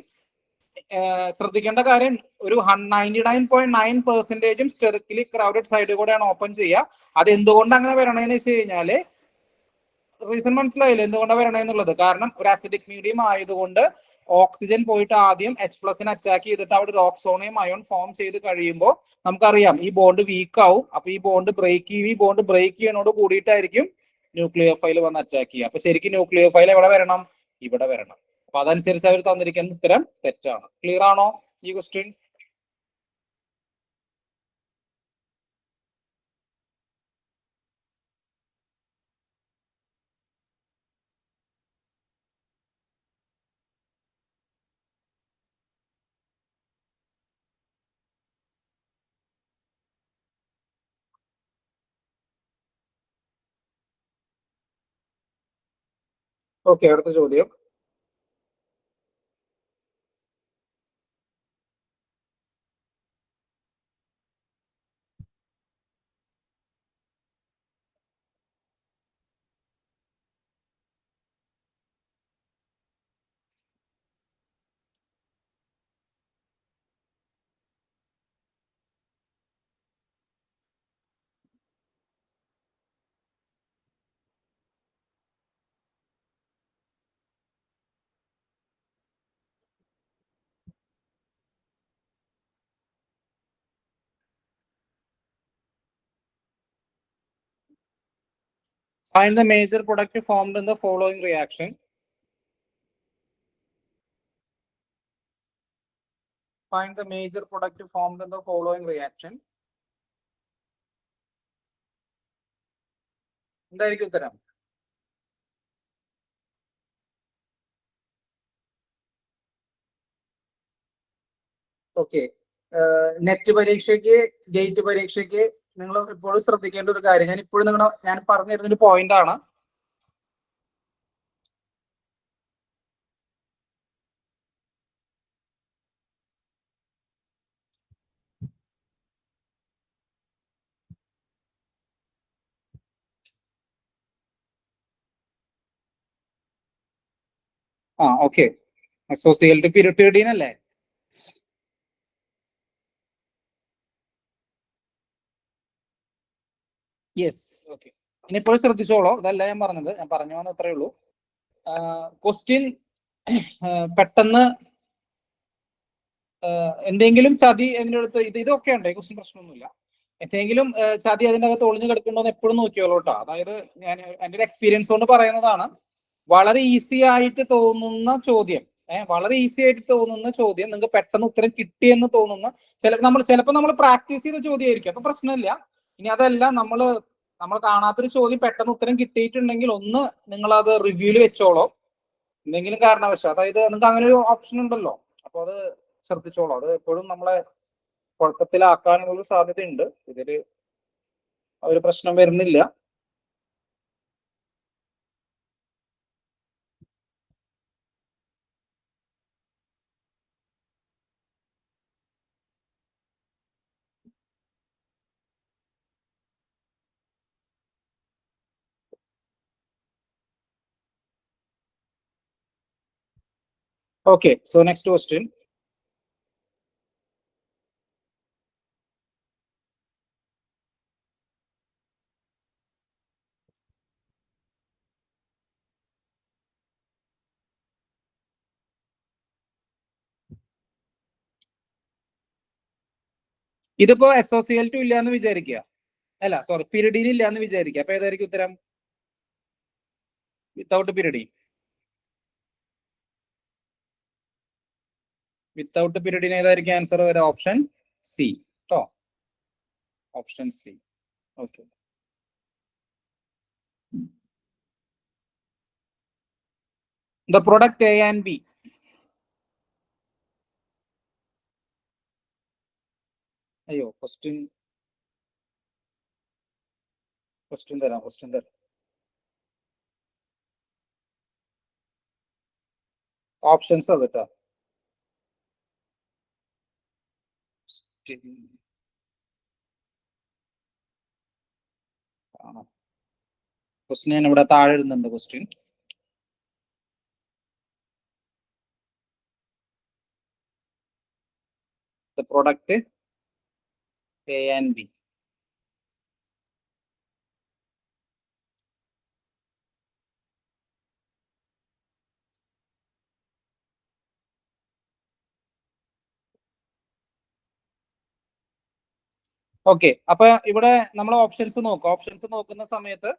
ശ്രദ്ധിക്കേണ്ട കാര്യം, ഒരു 99.9% സ്റ്റെറിക്കലി ക്രൗഡഡ് സൈഡ് കൂടെയാണ് ഓപ്പൺ ചെയ്യുക. അത് എന്തുകൊണ്ട് അങ്ങനെ വരണമെന്ന് വെച്ച് കഴിഞ്ഞാല് റീസൺ മനസ്സിലായില്ല എന്തുകൊണ്ടാണ് വരണമെന്നുള്ളത്. കാരണം ഒരു അസിഡിക് മീഡിയം ആയതുകൊണ്ട് ഓക്സിജൻ പോയിട്ട് ആദ്യം H+ അറ്റാക്ക് ചെയ്തിട്ട് അവിടെ ഒരു ഓക്സോണിയം അയോൺ ഫോം ചെയ്ത് കഴിയുമ്പോൾ നമുക്കറിയാം ഈ ബോണ്ട് വീക്ക് ആവും. അപ്പൊ ഈ ബോണ്ട് ബ്രേക്ക് ചെയ്യുന്നതോട് കൂടിയിട്ടായിരിക്കും ന്യൂക്ലിയോഫൈൽ വന്ന് അറ്റാക്ക് ചെയ്യുക. അപ്പൊ ശരിക്കും ന്യൂക്ലിയോഫൈൽ എവിടെ വരണം? ഇവിടെ വരണം. അപ്പൊ അതനുസരിച്ച് അവർ തന്നിരിക്കുന്ന ഉത്തരം തെറ്റാണ്. ക്ലിയർ ആണോ ഈ ക്വസ്റ്റ്യൻ? ഓക്കെ, അടുത്ത ചോദ്യം. Find the major product formed in the following reaction. Find the major product formed in the following reaction. എന്തായിരിക്കും ഉത്തരം? ഓക്കെ, നെറ്റ് പരീക്ഷയ്ക്ക്, ഗേറ്റ് പരീക്ഷയ്ക്ക് നിങ്ങൾ എപ്പോഴും ശ്രദ്ധിക്കേണ്ട ഒരു കാര്യം, ഞാൻ ഇപ്പോഴും ഞാൻ പറഞ്ഞു തരുന്ന ഒരു പോയിന്റ് ആണ്. ഓക്കെ, അസോസിയേറ്റ് പിരിപ്പിഡിൻ അല്ലേ? Yes, okay. ഇനിയിപ്പോൾ ശ്രദ്ധിച്ചോളൂ, ഇതല്ല ഞാൻ പറഞ്ഞത്, ഞാൻ പറഞ്ഞു വന്ന അത്രേ ഉള്ളൂ. ക്വസ്റ്റ്യൻ പെട്ടെന്ന് എന്തെങ്കിലും ചതി അതിൻ്റെ അടുത്ത് ഇതൊക്കെ ഉണ്ട്, ക്വസ്റ്റ്യൻ പ്രശ്നമൊന്നുമില്ല. എന്തെങ്കിലും ചതി അതിൻ്റെ അകത്ത് ഒളിഞ്ഞു കിടക്കുന്നുണ്ടോ എന്ന് എപ്പോഴും നോക്കിയോളൂ കേട്ടോ. അതായത് ഞാൻ എൻ്റെ ഒരു എക്സ്പീരിയൻസ് കൊണ്ട് പറയുന്നതാണ്. വളരെ ഈസി ആയിട്ട് തോന്നുന്ന ചോദ്യം, വളരെ ഈസി ആയിട്ട് തോന്നുന്ന ചോദ്യം നിങ്ങൾക്ക് പെട്ടെന്ന് ഉത്തരം കിട്ടിയെന്ന് തോന്നുന്ന ചിലപ്പോൾ നമ്മൾ പ്രാക്ടീസ് ചെയ്ത ചോദ്യമായിരിക്കും, അപ്പൊ പ്രശ്നമില്ല. ഇനി അതല്ല, നമ്മൾ കാണാത്തൊരു ചോദ്യം പെട്ടെന്ന് ഉത്തരം കിട്ടിയിട്ടുണ്ടെങ്കിൽ ഒന്ന് നിങ്ങൾ അത് റിവ്യൂല് വെച്ചോളൂ. എന്തെങ്കിലും കാരണവശാൽ, അതായത് നിങ്ങൾക്ക് അങ്ങനെ ഒരു ഓപ്ഷൻ ഉണ്ടല്ലോ, അപ്പൊ അത് ശ്രദ്ധിച്ചോളൂ. അത് എപ്പോഴും നമ്മളെ കുഴപ്പത്തിലാക്കാനുള്ള സാധ്യതയുണ്ട്. ഇതില് ഒരു പ്രശ്നം വരുന്നില്ല. Okay, so next question. ഇതിപ്പോ SOCl2 ഇല്ല എന്ന് വിചാരിക്കുക. അല്ല സോറി, പിരിഡിൻ ഇല്ല എന്ന് വിചാരിക്കുക. അപ്പൊ ഏതായിരിക്കും ഉത്തരം? Without pyridine. വിത്തൗട്ട് പിരിഡിൻ ഏതായിരിക്കും ആൻസർ വരെ? ഓപ്ഷൻ സി കേട്ടോ, option C. Okay. The product A and B. അയ്യോ, ക്വസ്റ്റ്യൻ തരാം. ഓപ്ഷൻസ് അതെട്ടോ. ക്വസ്റ്റ്യൻ ഞാൻ ഇവിടെ താഴെ ഇടുന്നുണ്ട്. Question the product A and B. Okay, അപ്പൊ ഇവിടെ നമ്മൾ ഓപ്ഷൻസ് നോക്കാം. ഓപ്ഷൻസ് നോക്കുന്ന സമയത്ത്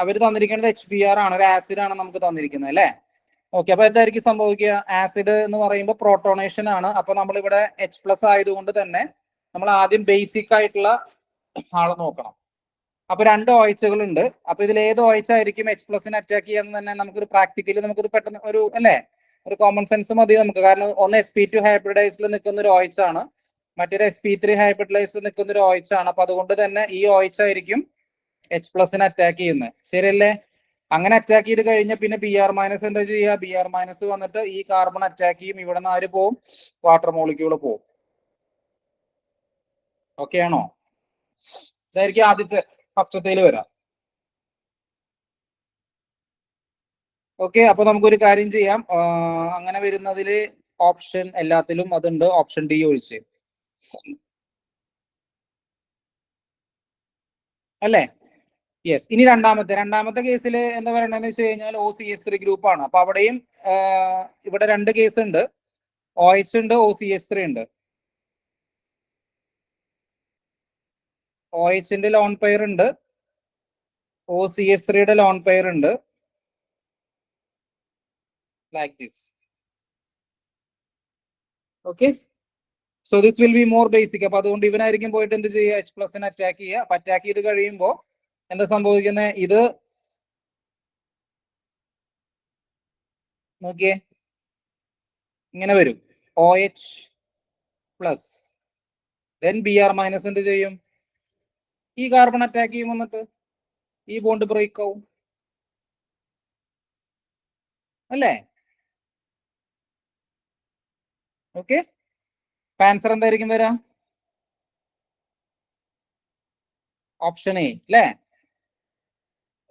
അവർ തന്നിരിക്കുന്നത് HBr ആണ്, ഒരു ആസിഡ് ആണ് നമുക്ക് തന്നിരിക്കുന്നത് അല്ലേ? ഓക്കെ, അപ്പൊ എന്തായിരിക്കും സംഭവിക്കുക? ആസിഡ് എന്ന് പറയുമ്പോൾ പ്രോട്ടോണേഷൻ ആണ്. അപ്പൊ നമ്മളിവിടെ H+ ആയതുകൊണ്ട് തന്നെ നമ്മൾ ആദ്യം ബേസിക് ആയിട്ടുള്ള ആളെ നോക്കണം. അപ്പൊ 2 OH ഉണ്ട്. അപ്പൊ ഇതിൽ ഏത് OH ആയിരിക്കും H+ അറ്റാക്ക് ചെയ്യാന്ന് തന്നെ നമുക്കൊരു പ്രാക്ടിക്കലി നമുക്കിത് പെട്ടെന്ന് ഒരു അല്ലേ, ഒരു കോമൺ സെൻസ് മതി നമുക്ക്. കാരണം ഒന്ന് sp2 ഹൈബ്രിഡൈസിൽ നിൽക്കുന്ന ഒരു OH ആണ്, മറ്റൊരു sp3 ഹൈബ്രിഡൈസിൽ നിൽക്കുന്ന ഒരു OH ആണ്. അപ്പൊ അതുകൊണ്ട് തന്നെ ഈ OH ആയിരിക്കും H+ അറ്റാക്ക് ചെയ്യുന്നത്. ശരിയല്ലേ? അങ്ങനെ അറ്റാക്ക് ചെയ്ത് കഴിഞ്ഞാൽ പിന്നെ Br- എന്താ ചെയ്യുക? Br- വന്നിട്ട് ഈ കാർബൺ അറ്റാക്ക് ചെയ്യും. ഇവിടെ നിന്ന് ആര് പോവും? വാട്ടർ മോളിക്യൂൾ പോവും. ഓക്കെ ആണോ? ഇതായിരിക്കും ആദ്യത്തെ ഫസ്റ്റത്തേൽ വരാം. ഓക്കെ, അപ്പൊ നമുക്കൊരു കാര്യം ചെയ്യാം. അങ്ങനെ വരുന്നതിൽ ഓപ്ഷൻ എല്ലാത്തിലും അതുണ്ട്, ഓപ്ഷൻ ഡി ഒഴിച്ച് അല്ലേ? യെസ്. ഇനി രണ്ടാമത്തെ കേസിൽ എന്താ പറയണെന്ന് വെച്ച് കഴിഞ്ഞാൽ OCH3 ഗ്രൂപ്പ് ആണ്. അപ്പൊ അവിടെയും ഇവിടെ 2 കേസ് ഉണ്ട്, OH ഉണ്ട്, OCH3 ഉണ്ട്. OH-ന്റെ ലോൺ പെയർ ഉണ്ട്, OCH3-യുടെ ലോൺ പെയർ ഉണ്ട്, like this. Okay, so this will be more basic. അപ്പൊ അതുകൊണ്ട് ഇവനായിരിക്കും പോയിട്ട് എന്ത് ചെയ്യുക? H+ അറ്റാക്ക് ചെയ്യുക. അപ്പൊ അറ്റാക്ക് ചെയ്ത് കഴിയുമ്പോൾ എന്താ സംഭവിക്കുന്നത്? ഇത് നോക്കിയേ, ഇങ്ങനെ വരും, OH+. then Br- എന്ത് ചെയ്യും? ഈ കാർബൺ അറ്റാക്ക് ചെയ്യും, വന്നിട്ട് ഈ ബോണ്ട് ബ്രേക്ക് ആവും അല്ലേ? ഓക്കെ, ആൻസർ എന്തായിരിക്കും വരാം? ഓപ്ഷൻ എ അല്ലേ?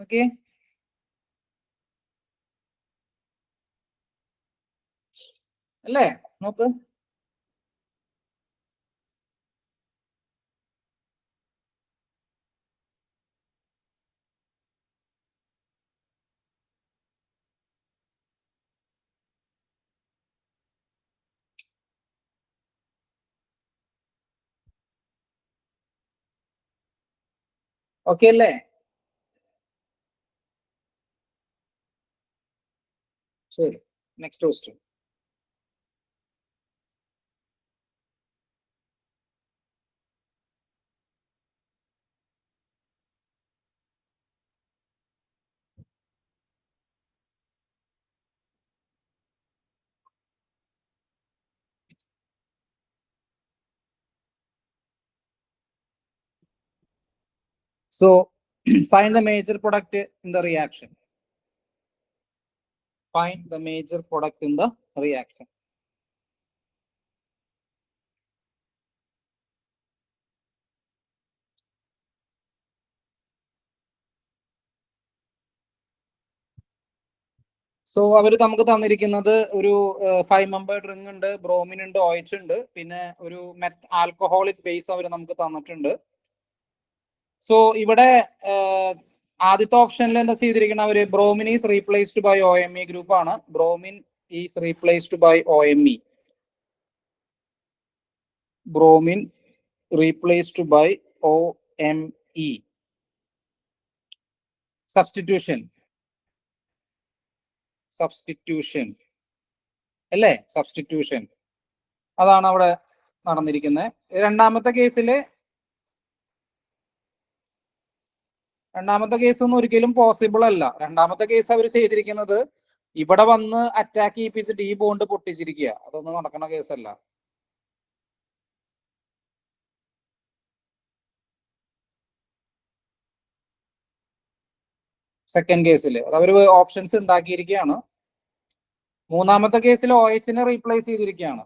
ഓക്കെ, അല്ലേ? നോക്ക്, ഓക്കെ അല്ലേ? ശരി, next question. So find the major product in the reaction. Find the major product in the reaction. So അവർ നമുക്ക് തന്നിരിക്കുന്നത് ഒരു 5 മെമ്പർ റിംഗ് ഉണ്ട്, ബ്രോമിൻ ഉണ്ട്, OH ഉണ്ട്, പിന്നെ ഒരു ആൽക്കഹോളിക് ബേസ് അവർ നമുക്ക് തന്നിട്ടുണ്ട്. സോ ഇവിടെ ആദ്യത്തെ ഓപ്ഷനിൽ എന്താ ചെയ്തിരിക്കണം? അവര് bromine is replaced by OMe group ആണ്. Bromine is replaced by OMe. Bromine replaced by OMe. OME. Substitution അല്ലേ? സബ്സ്റ്റിറ്റ്യൂഷൻ അതാണ് അവിടെ നടന്നിരിക്കുന്നത്. രണ്ടാമത്തെ കേസിൽ ഒന്നും ഒരിക്കലും പോസിബിൾ അല്ല. രണ്ടാമത്തെ കേസ് അവർ ചെയ്തിരിക്കുന്നത് ഇവിടെ വന്ന് അറ്റാക്ക് ചെയ്യിപ്പിച്ചിട്ട് ഈ ബോണ്ട് പൊട്ടിച്ചിരിക്കുക. അതൊന്നും നടക്കുന്ന കേസല്ല. സെക്കൻഡ് കേസിൽ അത് അവർ ഓപ്ഷൻസ് ഉണ്ടാക്കിയിരിക്കുകയാണ്. മൂന്നാമത്തെ കേസിൽ OH റീപ്ലേസ് ചെയ്തിരിക്കുകയാണ്.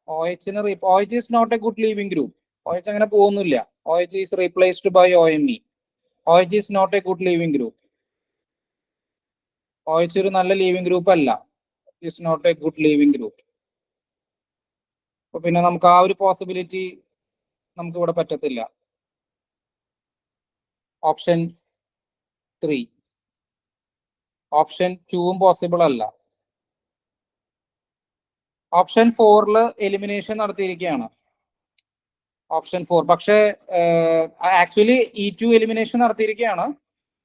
OH is not a good leaving group. OH അങ്ങനെ പോകുന്നില്ല. OH is replaced by OMe. OH is not a good leaving group. OH ഒരു നല്ല ലീവിംഗ് ഗ്രൂപ്പ് അല്ല. Is not a good leaving group. അപ്പൊ പിന്നെ നമുക്ക് ആ ഒരു പോസിബിലിറ്റി നമുക്ക് ഇവിടെ പറ്റത്തില്ല. ഓപ്ഷൻ 3. ഓപ്ഷൻ 2 പോസിബിൾ അല്ല. ഓപ്ഷൻ 4 എലിമിനേഷൻ നടത്തിയിരിക്കുകയാണ്. ഓപ്ഷൻ 4 പക്ഷേ ആക്ച്വലി E2 എലിമിനേഷൻ നടത്തിയിരിക്കുകയാണ്.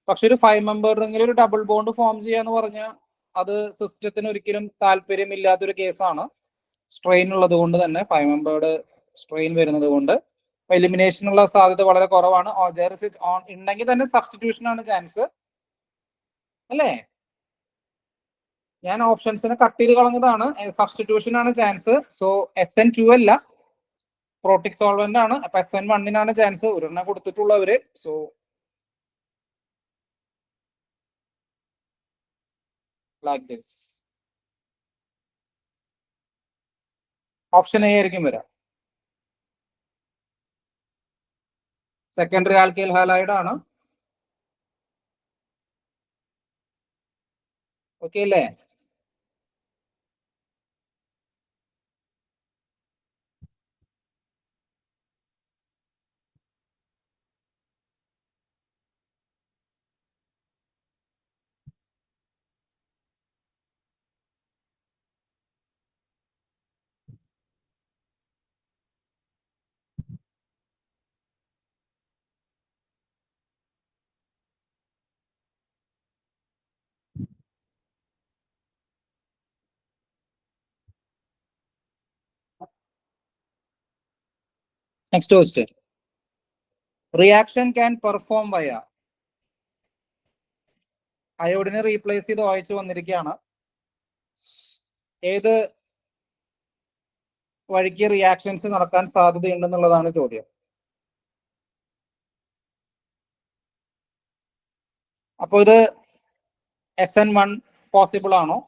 പക്ഷെ ഒരു 5 മെമ്പർ റിംഗിൽ ഒരു ഡബിൾ ബോണ്ട് ഫോം ചെയ്യാന്ന് പറഞ്ഞാൽ അത് സിസ്റ്റത്തിന് ഒരിക്കലും താല്പര്യമില്ലാത്തൊരു കേസാണ്. സ്ട്രെയിൻ ഉള്ളത് കൊണ്ട് തന്നെ 5 മെമ്പേർഡ് സ്ട്രെയിൻ വരുന്നത് കൊണ്ട് എലിമിനേഷനുള്ള സാധ്യത വളരെ കുറവാണ്. ഉണ്ടെങ്കിൽ തന്നെ സബ്സ്റ്റിറ്റ്യൂഷൻ ആണ് ചാൻസ് അല്ലേ? ഞാൻ ഓപ്ഷൻസിനെ കട്ട് ചെയ്ത് കളഞ്ഞതാണ്. സബ്സ്റ്റിറ്റ്യൂഷൻ ആണ് ചാൻസ്. സോ SN2 അല്ല, പ്രോട്ടിക് സോൾവെന്റ് ആണ്. അപ്പൊ SN1 ചാൻസ്. ഒരെണ്ണം കൊടുത്തിട്ടുള്ളവര്. So like this. Option A ആയിരിക്കും വരാം. സെക്കൻഡറി ആൽക്കൈൽ ഹാലൈഡ് ആണ്. ഓക്കെ അല്ലേ? Next question. Reaction can perform via അയോഡിനെ റീപ്ലേസ് ചെയ്ത് OH വന്നിരിക്കുകയാണ്. ഏത് വഴിക്ക് റിയാക്ഷൻസ് നടക്കാൻ സാധ്യതയുണ്ടെന്നുള്ളതാണ് ചോദ്യം. അപ്പൊ ഇത് SN1 പോസിബിൾ ആണോ?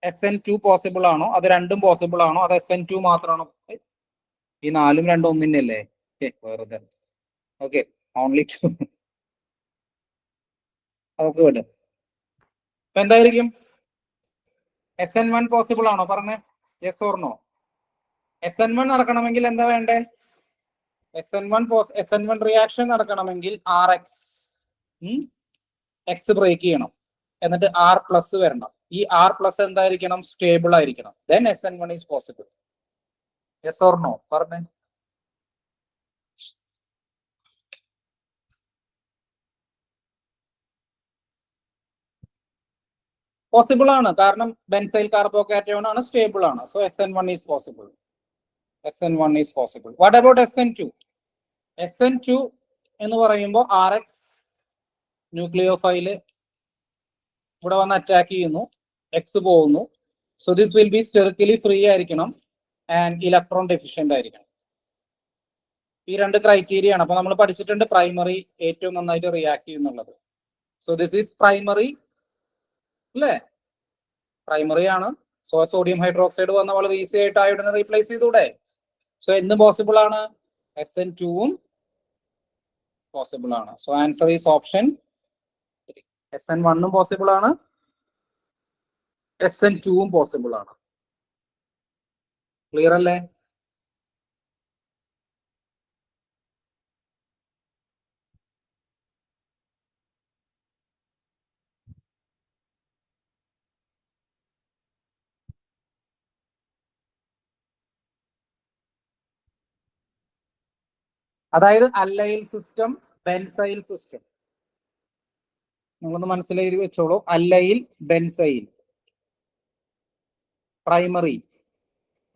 SN2 പോസിബിൾ ആണോ? അത് രണ്ടും പോസിബിൾ ആണോ? അത് SN2 മാത്രമാണോ? ഈ 4ഉം 2ഉം ഒന്നിനല്ലേ? വെറുതെ. Okay, only 2. നമുക്ക് വിടും. അപ്പൊ എന്തായിരിക്കും? SN1 പോസിബിൾ ആണോ? പറഞ്ഞേ, യെസ് ഓർ നോ. SN1 നടക്കണമെങ്കിൽ എന്താ വേണ്ടേ? SN1 റിയാക്ഷൻ നടക്കണമെങ്കിൽ X ബ്രേക്ക് ചെയ്യണം, എന്നിട്ട് R+ വരണം. ഈ R+ എന്തായിരിക്കണം? സ്റ്റേബിൾ ആയിരിക്കണം. Then SN1 is possible. Yes or no പറഞ്ഞേ. പോസിബിൾ ആണ്, കാരണം ബെൻസൈൽ കാർബോകാറ്റയോൺ ആണ്, സ്റ്റേബിൾ ആണ്. So SN1 is possible. SN1 is possible. What about SN2? SN2 എന്ന് പറയുമ്പോൾ RX ന്യൂക്ലിയോഫൈല് ഇവിടെ വന്ന് അറ്റാക്ക് ചെയ്യുന്നു, X പോകുന്നു. So this will be sterically free ആയിരിക്കണം ആൻഡ് ഇലക്ട്രോൺ ഡെഫിഷ്യന്റ് ആയിരിക്കണം. ഈ രണ്ട് ക്രൈറ്റീരിയ ആണ്. അപ്പൊ നമ്മൾ പഠിച്ചിട്ടുണ്ട് പ്രൈമറി ഏറ്റവും നന്നായിട്ട് റിയാക്ട് ചെയ്യുന്നുള്ളത്. സോ ദിസ് ഈസ് പ്രൈമറി അല്ലേ? പ്രൈമറി ആണ്. സോ സോഡിയം ഹൈഡ്രോക്സൈഡ് വന്ന വളരെ ഈസി ആയിട്ട് അയോഡിനെ റീപ്ലേസ് ചെയ്തൂടെ? സോ എന്ത് പോസിബിൾ ആണ്? SN2 പോസിബിൾ ആണ്. So answer is option 3. SN1 possible ആണ്, SN2 പോസിബിൾ ആണ്. ക്ലിയർ അല്ലേ? അതായത് അല്ലൈൽ സിസ്റ്റം, ബെൻസൈൽ സിസ്റ്റം. നിങ്ങളൊന്ന് മനസ്സിലെഴുതി വെച്ചോളൂ. അല്ലൈൽ, ബെൻസൈൽ, പ്രൈമറി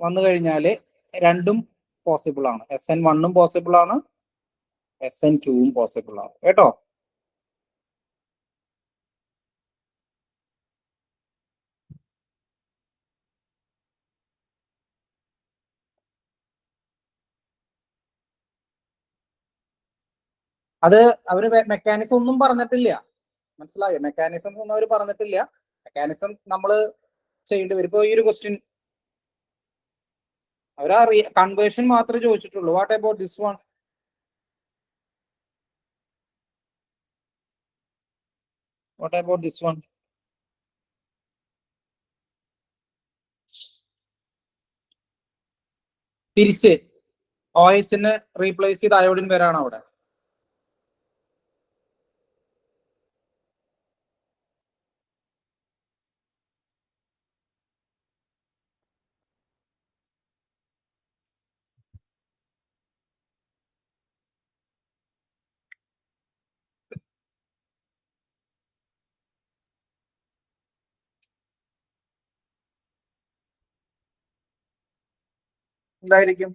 വന്നു കഴിഞ്ഞാല് രണ്ടും പോസിബിൾ ആണ്. SN1 പോസിബിൾ ആണ്, SN2 പോസിബിൾ ആണ് കേട്ടോ. അത് അവര് മെക്കാനിസം ഒന്നും പറഞ്ഞിട്ടില്ല, മനസ്സിലായോ? മെക്കാനിസം ഒന്നും അവർ പറഞ്ഞിട്ടില്ല. മെക്കാനിസം നമ്മൾ ചെയ്യേണ്ടി വരും. ഇപ്പൊ ഈ ഒരു ക്വസ്റ്റ്യൻ അവരാ കൺവേർഷൻ മാത്രമേ ചോദിച്ചിട്ടുള്ളൂ. What about this one? What about this one? തിരിച്ച് OH റീപ്ലേസ് ചെയ്ത് അയോഡിൻ വരാണ് അവിടെ. എന്തായിരിക്കും?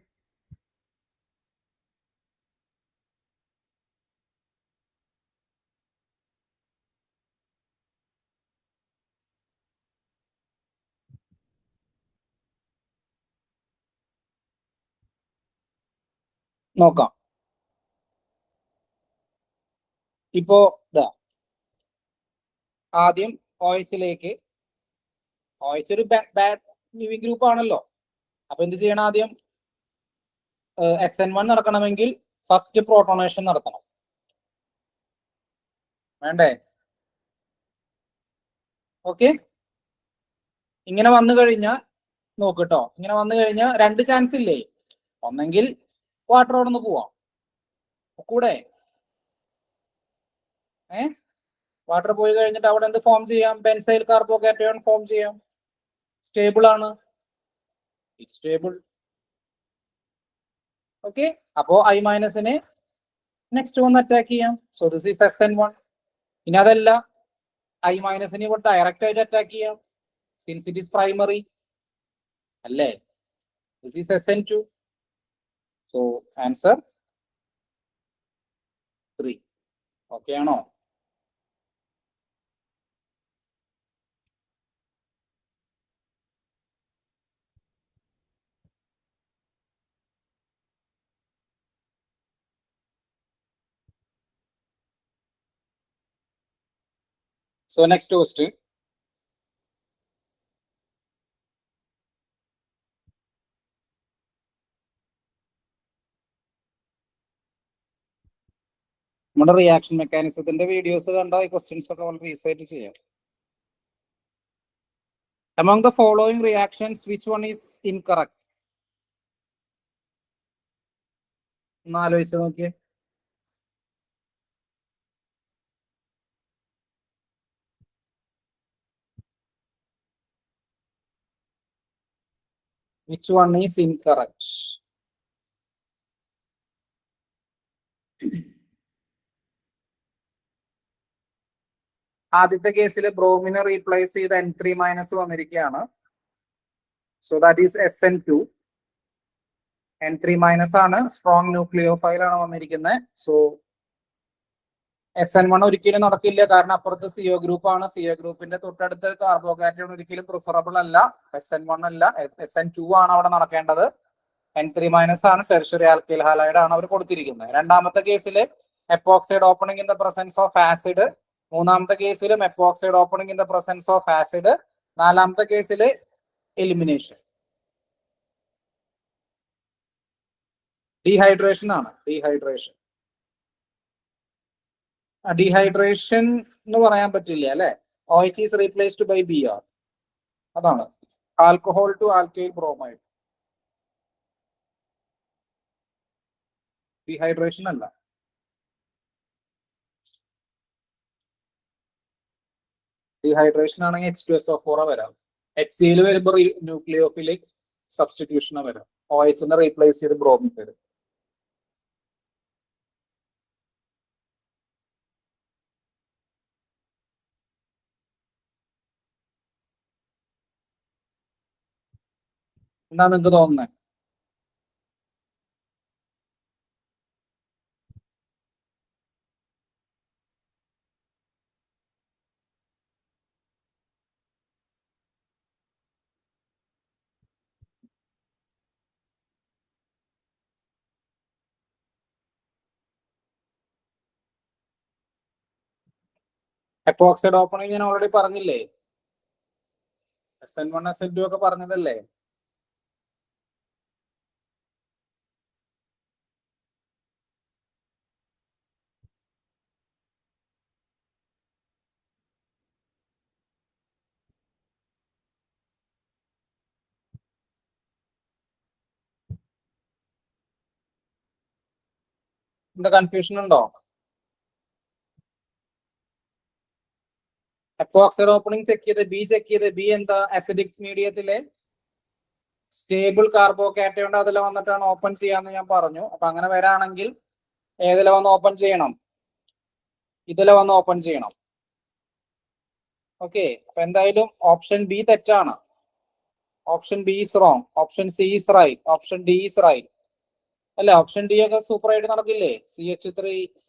നോക്കാം. ഇപ്പോ ഇതാ ആദ്യം OH ഒരു ബാഡ് ലിവിംഗ് ഗ്രൂപ്പ് ആണല്ലോ. അപ്പൊ എന്ത് ചെയ്യണം? ആദ്യം SN1 നടക്കണമെങ്കിൽ ഫസ്റ്റ് പ്രോട്ടോണേഷൻ നടത്തണം, വേണ്ടേ? ഓക്കെ, ഇങ്ങനെ വന്നു കഴിഞ്ഞാൽ നോക്കിട്ടോ, ഇങ്ങനെ വന്നു കഴിഞ്ഞാൽ രണ്ട് ചാൻസ് ഇല്ലേ? ഒന്നെങ്കിൽ വാട്ടർ അവിടെ നിന്ന് പോവാം, കൂടെ വാട്ടർ പോയി കഴിഞ്ഞിട്ട് അവിടെ എന്ത് ഫോം ചെയ്യാം? ബെൻസൈൽ കാർബോകാറ്റയോൺ ഫോം ചെയ്യാം. സ്റ്റേബിൾ ആണ്, സ്റ്റേബിൾ. ഓക്കെ, അപ്പോ I- നെക്സ്റ്റ് വന്ന് അറ്റാക്ക് ചെയ്യാം. So this is SN1. ഇനി അതല്ല, I- ഇവിടെ ഡയറക്റ്റ് ആയിട്ട് അറ്റാക്ക് ചെയ്യാം, സിൻസ് ഇറ്റ് ഈസ് പ്രൈമറി അല്ലേ. This is SN2. So answer 3. Okay ആണോ? So next question. നമ്മുടെ റിയാക്ഷൻ മെക്കാനിസത്തിന്റെ വീഡിയോസ് കണ്ട ഈ ക്വസ്റ്റ്യൻസ് ഒക്കെ വളരെ ഈസി ആയിട്ട് ചെയ്യാം. Among the following reactions, which one is incorrect? ഒന്ന് ആലോചിച്ച് നോക്കിയേ. Which one is incorrect? ആദ്യത്തെ കേസിൽ ബ്രോമിനെ റീപ്ലേസ് ചെയ്ത് N3- വന്നിരിക്കുകയാണ്. So that is SN2. N3- ആണ്, സ്ട്രോങ് ന്യൂക്ലിയോഫൈൽ ആണ് വന്നിരിക്കുന്നത്. സോ SN1 ഒരിക്കലും നടക്കില്ല, കാരണം അപ്പുറത്ത് CO ഗ്രൂപ്പ് ആണ്. CO ഗ്രൂപ്പിന്റെ തൊട്ടടുത്ത് കാർബോകാറ്റയോൺ ഒരിക്കലും പ്രിഫറബിൾ അല്ല. SN1 അല്ല, SN2 ആണ് അവിടെ നടക്കേണ്ടത്. N3- ആണ്, ടെർഷ്യറി ആൽക്കൈൽ ഹാലൈഡ് ആണ് അവർ കൊടുത്തിരിക്കുന്നത്. രണ്ടാമത്തെ കേസിൽ epoxide opening in the presence of acid. മൂന്നാമത്തെ കേസിലും epoxide opening in the presence of acid. നാലാമത്തെ കേസിൽ എലിമിനേഷൻ. ഡീഹൈഡ്രേഷൻ ആണ്, ഡീഹൈഡ്രേഷൻ. ഡീഹൈഡ്രേഷൻ എന്ന് പറയാൻ പറ്റില്ല അല്ലെ. OH is replaced by Br. അതാണ് alcohol to alkyl bromide. Dehydration അല്ല. ഡീഹൈഡ്രേഷൻ ആണെങ്കിൽ H2SO4 വരാം. HCl വരുമ്പോൾ ന്യൂക്ലിയോഫിലിക് സബ്സ്റ്റിറ്റ്യൂഷൻ വരാം. OH റീപ്ലേസ് ചെയ്ത് ബ്രോമിൻ വരും. എന്താ നിങ്ങൾക്ക് തോന്നുന്നത്? എപ്പോക്സൈഡ് ഓപ്പണിംഗ് ഞാൻ ഓൾറെഡി പറഞ്ഞില്ലേ, SN1 SN2 ഒക്കെ പറഞ്ഞതല്ലേ. എന്താ കൺഫ്യൂഷൻ ഉണ്ടോ? എപ്പോക്സൈഡ് ഓപ്പണിംഗ് ചെക്ക് ചെയ്ത് ബി എന്താ അസിഡിക് മീഡിയത്തിലെ സ്റ്റേബിൾ കാർബോകാറ്റയോണ്ട് അതിൽ വന്നിട്ടാണ് ഓപ്പൺ ചെയ്യാന്ന് ഞാൻ പറഞ്ഞു. അപ്പൊ അങ്ങനെ വരാണെങ്കിൽ ഏതിലെ വന്ന് ഓപ്പൺ ചെയ്യണം? ഇതിലെ വന്ന് ഓപ്പൺ ചെയ്യണം. ഓക്കെ, അപ്പൊ എന്തായാലും ഓപ്ഷൻ ബി തെറ്റാണ്. Option B is wrong. Option C is right. Option D is right. അല്ല, ഓപ്ഷൻ ഡി ഒക്കെ സൂപ്പർ ആയിട്ട് നടക്കില്ലേ? CH3 C+,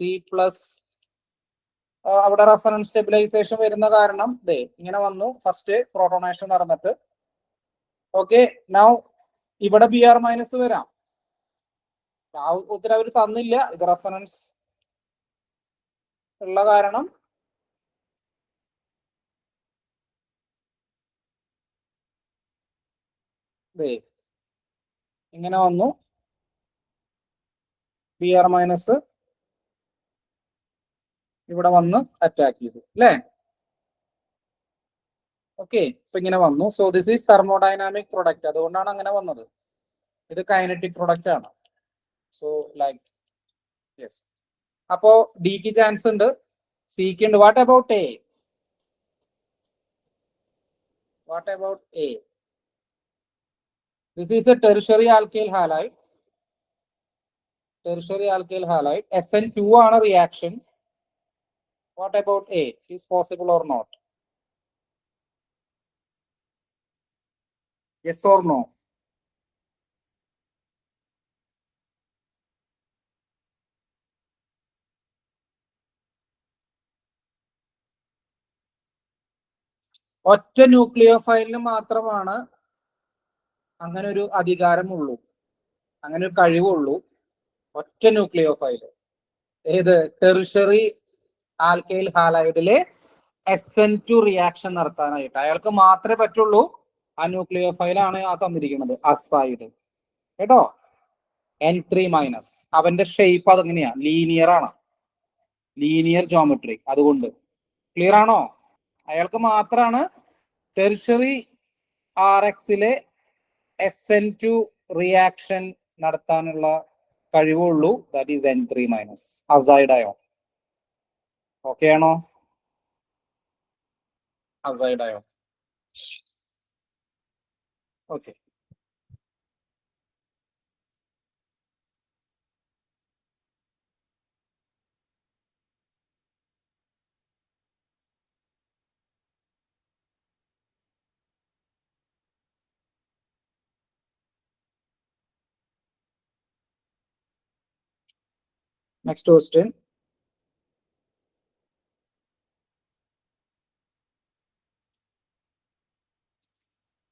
അവിടെ റെസൊണൻസ് സ്റ്റെബിലൈസേഷൻ വരുന്ന കാരണം ഇങ്ങനെ വന്നു. ഫസ്റ്റ് പ്രോട്ടോണേഷൻ നടന്നിട്ട് ഓക്കെ. നൗ ഇവിടെ Br- വരാം. ആ ഉത്തരം അവർ തന്നില്ല. ഇത് റെസൊണൻസ് ഉള്ള കാരണം ഇങ്ങനെ വന്നു. Br- ഇവിടെ വന്ന് അറ്റാക്ക് ചെയ്തു അല്ലേ? ഓക്കെ, ഇപ്പൊ ഇങ്ങനെ വന്നു. So this is thermodynamic product. അതുകൊണ്ടാണ് അങ്ങനെ വന്നത്. ഇത് കൈനറ്റിക് പ്രൊഡക്റ്റ് ആണ്. So like yes. അപ്പോ ഡിക്ക് ചാൻസ് ഉണ്ട്, സിക്ക് ഉണ്ട്. What about A? What about A? This is a tertiary alkyl halide. Tertiary alkyl halide. SN2 ആണ് reaction. What about A? Is possible or not? Yes or no? ഒറ്റ ന്യൂക്ലിയോഫൈലിന് മാത്രമാണ് അങ്ങനെ ഒരു അധികാരമുള്ളൂ, അങ്ങനെ ഒരു കഴിവുള്ളൂ. ഒറ്റ ന്യൂക്ലിയോഫൈല്. ഏത്? ടെറിഷറി ആൽക്കൈൽ ഹാലൈഡിലെ SN2 റിയാക്ഷൻ നടത്താനായിട്ട് അയാൾക്ക് മാത്രമേ പറ്റുള്ളൂ. ആ ന്യൂക്ലിയോഫൈലാണ് ആ തന്നിരിക്കുന്നത്, അസൈഡ്. കേട്ടോ? N3-. അവന്റെ ഷേപ്പ് അതെങ്ങനെയാ? ലീനിയർ ആണ്, ലീനിയർ ജോമെട്രി. അതുകൊണ്ട് ക്ലിയർ ആണോ? അയാൾക്ക് മാത്രമാണ് ടെറിഷറി RXലെ SN2 റിയാക്ഷൻ നടത്താനുള്ള കഴിവുള്ളൂ. That is N3-. Azide ion. Okay ആണോ? Azide ion. Okay. Next question.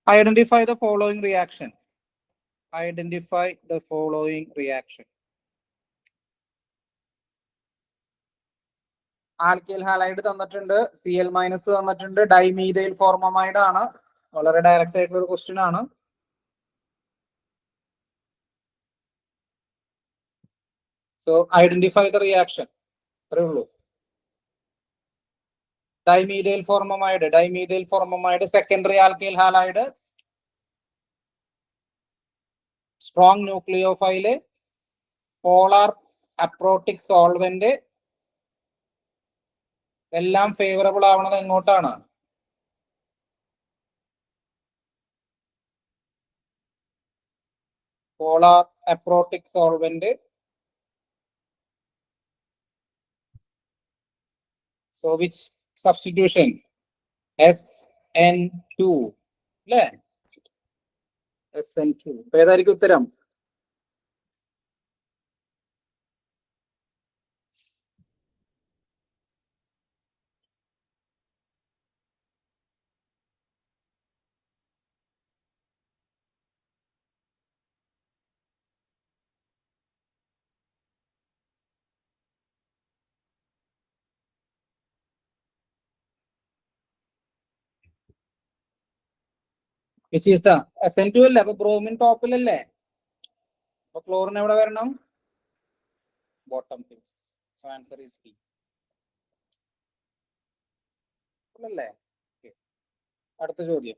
Identify the following reaction. Identify the following reaction. Alkyl halide തന്നിട്ടുണ്ട്, Cl- തന്നിട്ടുണ്ട്, ഡൈമീഥൈൽ ഫോർമമൈഡ് ആണ്. വളരെ ഡയറക്റ്റ് ആയിട്ടുള്ള ഒരു ക്വസ്റ്റ്യൻ ആണ്. So identify the reaction. അത്രേ ഉള്ളൂ. Dimethyl formamide secondary alkyl halide, strong nucleophile, polar aprotic solvent. എല്ലാം ഫേവറബിൾ ആവണത് എങ്ങോട്ടാണ്? Polar aprotic solvent. So which substitution? SN2 അല്ലേ? SN2. അപ്പൊ ഏതായിരിക്കും ഉത്തരം? Which is the SN2 അല്ലേ? അപ്പൊ ബ്രോമിൻ ടോപ്പിലല്ലേ? അപ്പൊ ക്ലോറിൻ എവിടെ വരണം? Bottom face. So answer is B. അല്ലേ? അടുത്ത ചോദ്യം.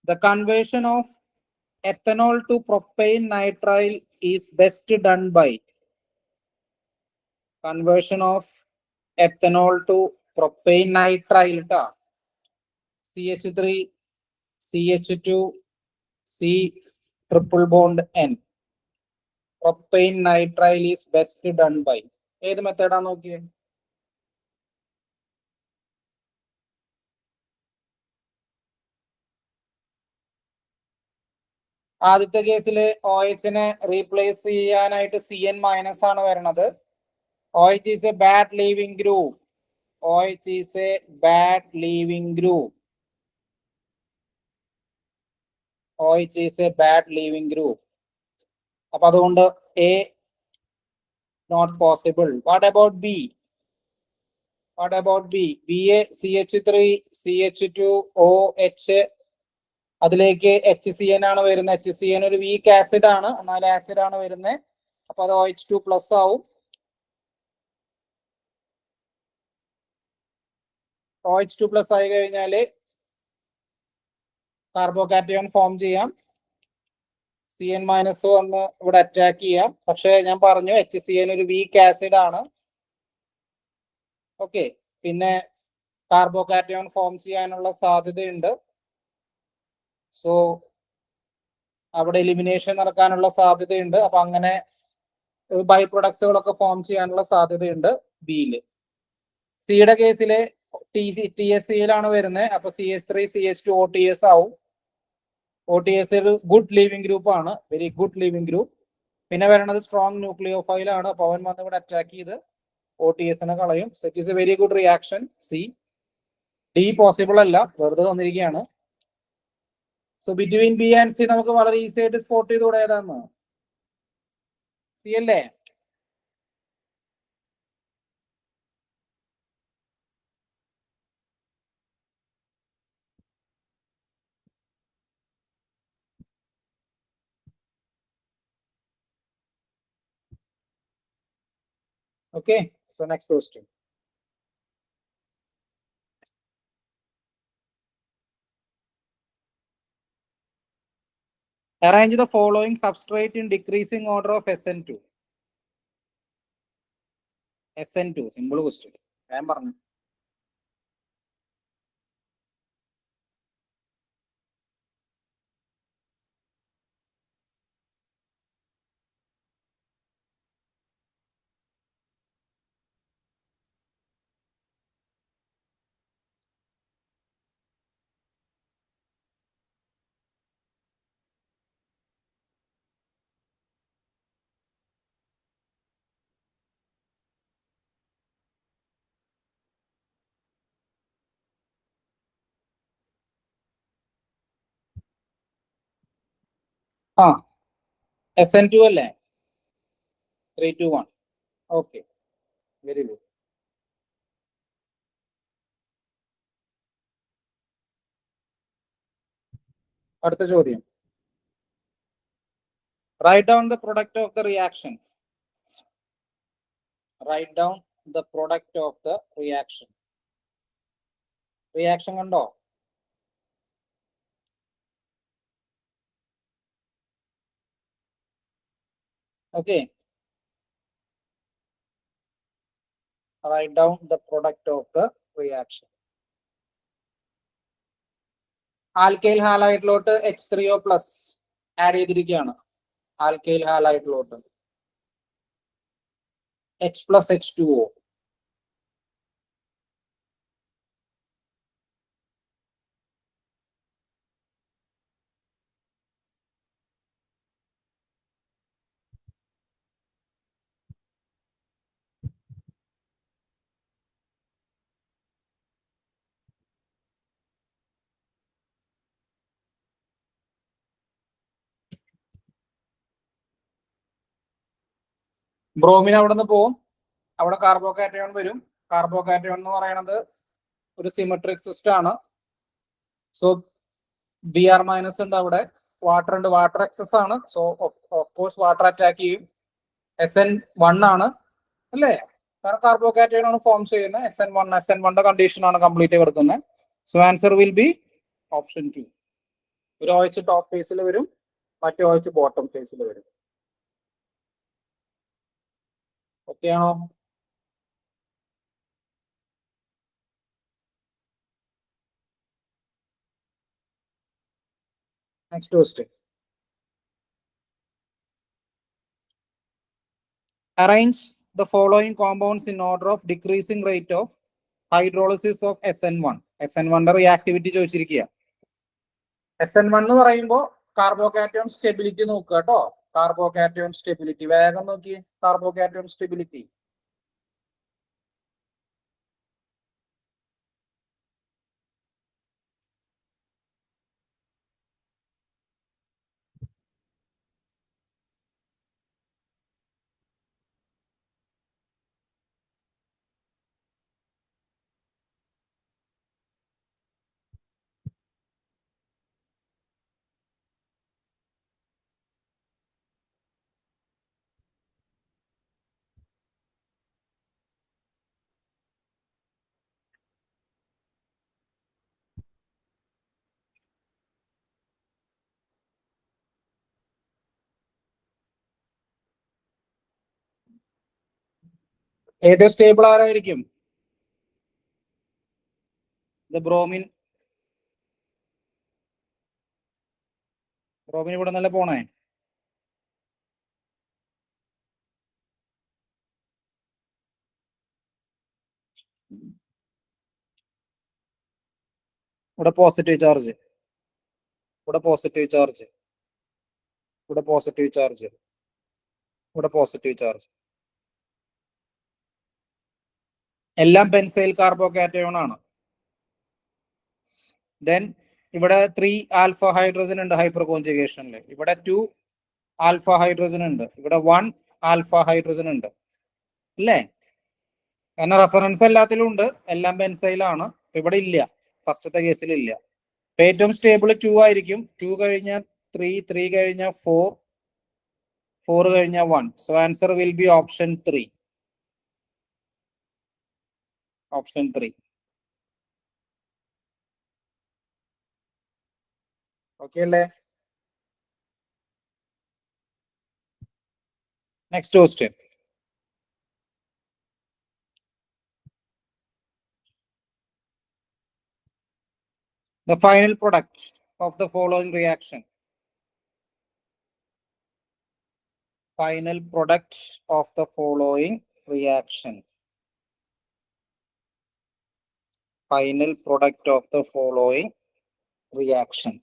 The conversion of ethanol to propane nitrile is best done by. Conversion of ethanol to propane nitrile ട്ടാ. CH3 CH2 C triple bond N. Propane nitrile is best done by. ഏത് മെത്തേഡാ നോക്കിയേ? ആദ്യത്തെ കേസില് OH-നെ replace ചെയ്യാനായിട്ട് CN minus ആണ് വരുന്നത്. OH is a bad leaving group. OH is a bad leaving group. OH is a bad leaving group. അപ്പൊ അതുകൊണ്ട് A not possible. What about B? What about B? BA CH3 CH2 OH അതിലേക്ക് HCN ആണ് വരുന്നത്. HCN ഒരു weak acid ആണ്, എന്നാൽ acid ആണ് വരുന്നത്. അപ്പൊ അത് OH2 പ്ലസ് ആവും. OH2 പ്ലസ് ആയി കഴിഞ്ഞാൽ കാർബോകാറ്റയോൺ ഫോം ചെയ്യാം. CN മൈനസ് വന്ന് ഇവിടെ അറ്റാക്ക് ചെയ്യാം. പക്ഷെ ഞാൻ പറഞ്ഞു HCN ഒരു വീക്ക് ആസിഡ് ആണ്. ഓക്കെ, പിന്നെ കാർബോകാറ്റയോൺ ഫോം ചെയ്യാനുള്ള സാധ്യതയുണ്ട്. സോ അവിടെ എലിമിനേഷൻ നടക്കാനുള്ള സാധ്യതയുണ്ട്. അപ്പൊ അങ്ങനെ ബൈ പ്രൊഡക്ട്സുകളൊക്കെ ഫോം ചെയ്യാനുള്ള സാധ്യതയുണ്ട് ബിയില്. സിയുടെ കേസില് TSCയിലാണ് വരുന്നത്. അപ്പൊ CH3 CH2 OTS ആവും. OTS ഒരു ഗുഡ് ലീവിംഗ് ഗ്രൂപ്പ് ആണ്, വെരി ഗുഡ് ലീവിംഗ് ഗ്രൂപ്പ്. പിന്നെ വരുന്നത് സ്ട്രോങ് ന്യൂക്ലിയോഫൈൽ ആണ്. അപ്പൊ അവൻ വന്ന് ഇവിടെ അറ്റാക്ക് ചെയ്ത് OTS-നെ കളയും. So it is a very good reaction. C. D possible അല്ല, വെറുതെ തന്നിരിക്കുകയാണ്. So between B and C നമുക്ക് വളരെ ഈസി ആയിട്ട് സ്പോട്ട് ചെയ്തുകൂടെ ഏതാന്ന്? സി അല്ലേ? Okay, so next question. Arrange the following substrate in decreasing order of SN2. SN2, simple question. ഞാൻ പറഞ്ഞു. ആ SN2 അല്ലേ? 3 to 1. Okay, very good. അടുത്ത ചോദ്യം. Write down the product of the reaction. Write down the product of the reaction. Reaction കണ്ടോ? Okay. Write down the product of the reaction. Alkyl ഹാലൈഡിലോട്ട് H3O plus add ചെയ്തിരിക്കുകയാണ്. Alkyl ഹാലൈഡിലോട്ട് H plus H2O. Bromine അവിടെ നിന്ന് പോവും, അവിടെ carbocation വരും. Carbocation എന്ന് പറയുന്നത് ഒരു സിമെട്രിക് സിസ്റ്റം ആണ്. സോ Br- ഉണ്ട് അവിടെ, വാട്ടർ ഉണ്ട്, വാട്ടർ എക്സസ് ആണ്. So of course water attack ചെയ്യും. SN1 ആണ് അല്ലേ, കാരണം കാർബോകാറ്റയോൺ ആണ് ഫോം ചെയ്യുന്നത്. SN1 കണ്ടീഷൻ ആണ് കംപ്ലീറ്റ് കൊടുക്കുന്നത്. So answer will be option 2. ഒരു OH ടോപ്പ് ഫേസിൽ വരും, മറ്റേ OH ബോട്ടം ഫേസിൽ വരും. ഓക്കെ ആണോ? Next question. Arrange the following compounds in order of decreasing rate of hydrolysis of SN1. SN1 reactivity ചോദിച്ചിരിക്കുക. SN1 എന്ന് പറയുമ്പോൾ കാർബോകാറ്റയോൺ സ്റ്റെബിലിറ്റി നോക്കുക കേട്ടോ. കാർബോകാറ്റയോൺ സ്റ്റെബിലിറ്റി വേഗം നോക്കി. കാർബോകാറ്റയോൺ സ്റ്റെബിലിറ്റി ഏറ്റവും സ്റ്റേബിൾ ആരായിരിക്കും? ഇത് ബ്രോമിൻ. ബ്രോമിൻ ഇവിടെ നല്ല പോണേ. ഇവിടെ പോസിറ്റീവ് ചാർജ്, ഇവിടെ പോസിറ്റീവ് ചാർജ്, ഇവിടെ പോസിറ്റീവ് ചാർജ്, ഇവിടെ പോസിറ്റീവ് ചാർജ്. എല്ലാം ബെൻസൈൽ കാർബോകാറ്റയോൺ ആണ്. ദെൻ ഇവിടെ 3 ആൽഫ ഹൈഡ്രജൻ ഉണ്ട് ഹൈപ്പർ കോൺജുഗേഷനിൽ. ഇവിടെ 2 ആൽഫ ഹൈഡ്രജൻ ഉണ്ട്, ഇവിടെ 1 ആൽഫ ഹൈഡ്രജൻ ഉണ്ട് അല്ലേ? കാരണം റെഫറൻസ് എല്ലാത്തിലും ഉണ്ട്, എല്ലാം ബെൻസൈലാണ്. ഇവിടെ ഇല്ല, ഫസ്റ്റത്തെ കേസിൽ ഇല്ല. ഏറ്റവും സ്റ്റേബിൾ 2 ആയിരിക്കും. 2 കഴിഞ്ഞാൽ 3, 3 കഴിഞ്ഞാൽ 4, 4 കഴിഞ്ഞാൽ 1. So answer will be option 3. Option 3. Okay അല്ലേ? Next question. The final product of the following reaction. Final product of the following reaction. Final product of the following reaction.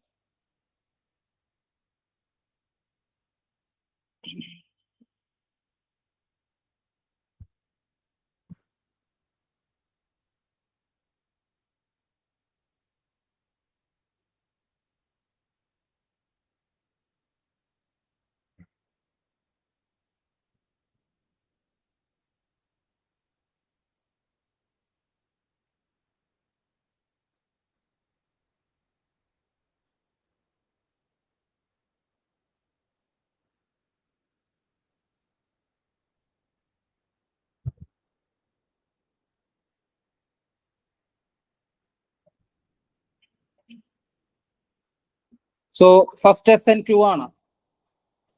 So first SN2 ആണ്.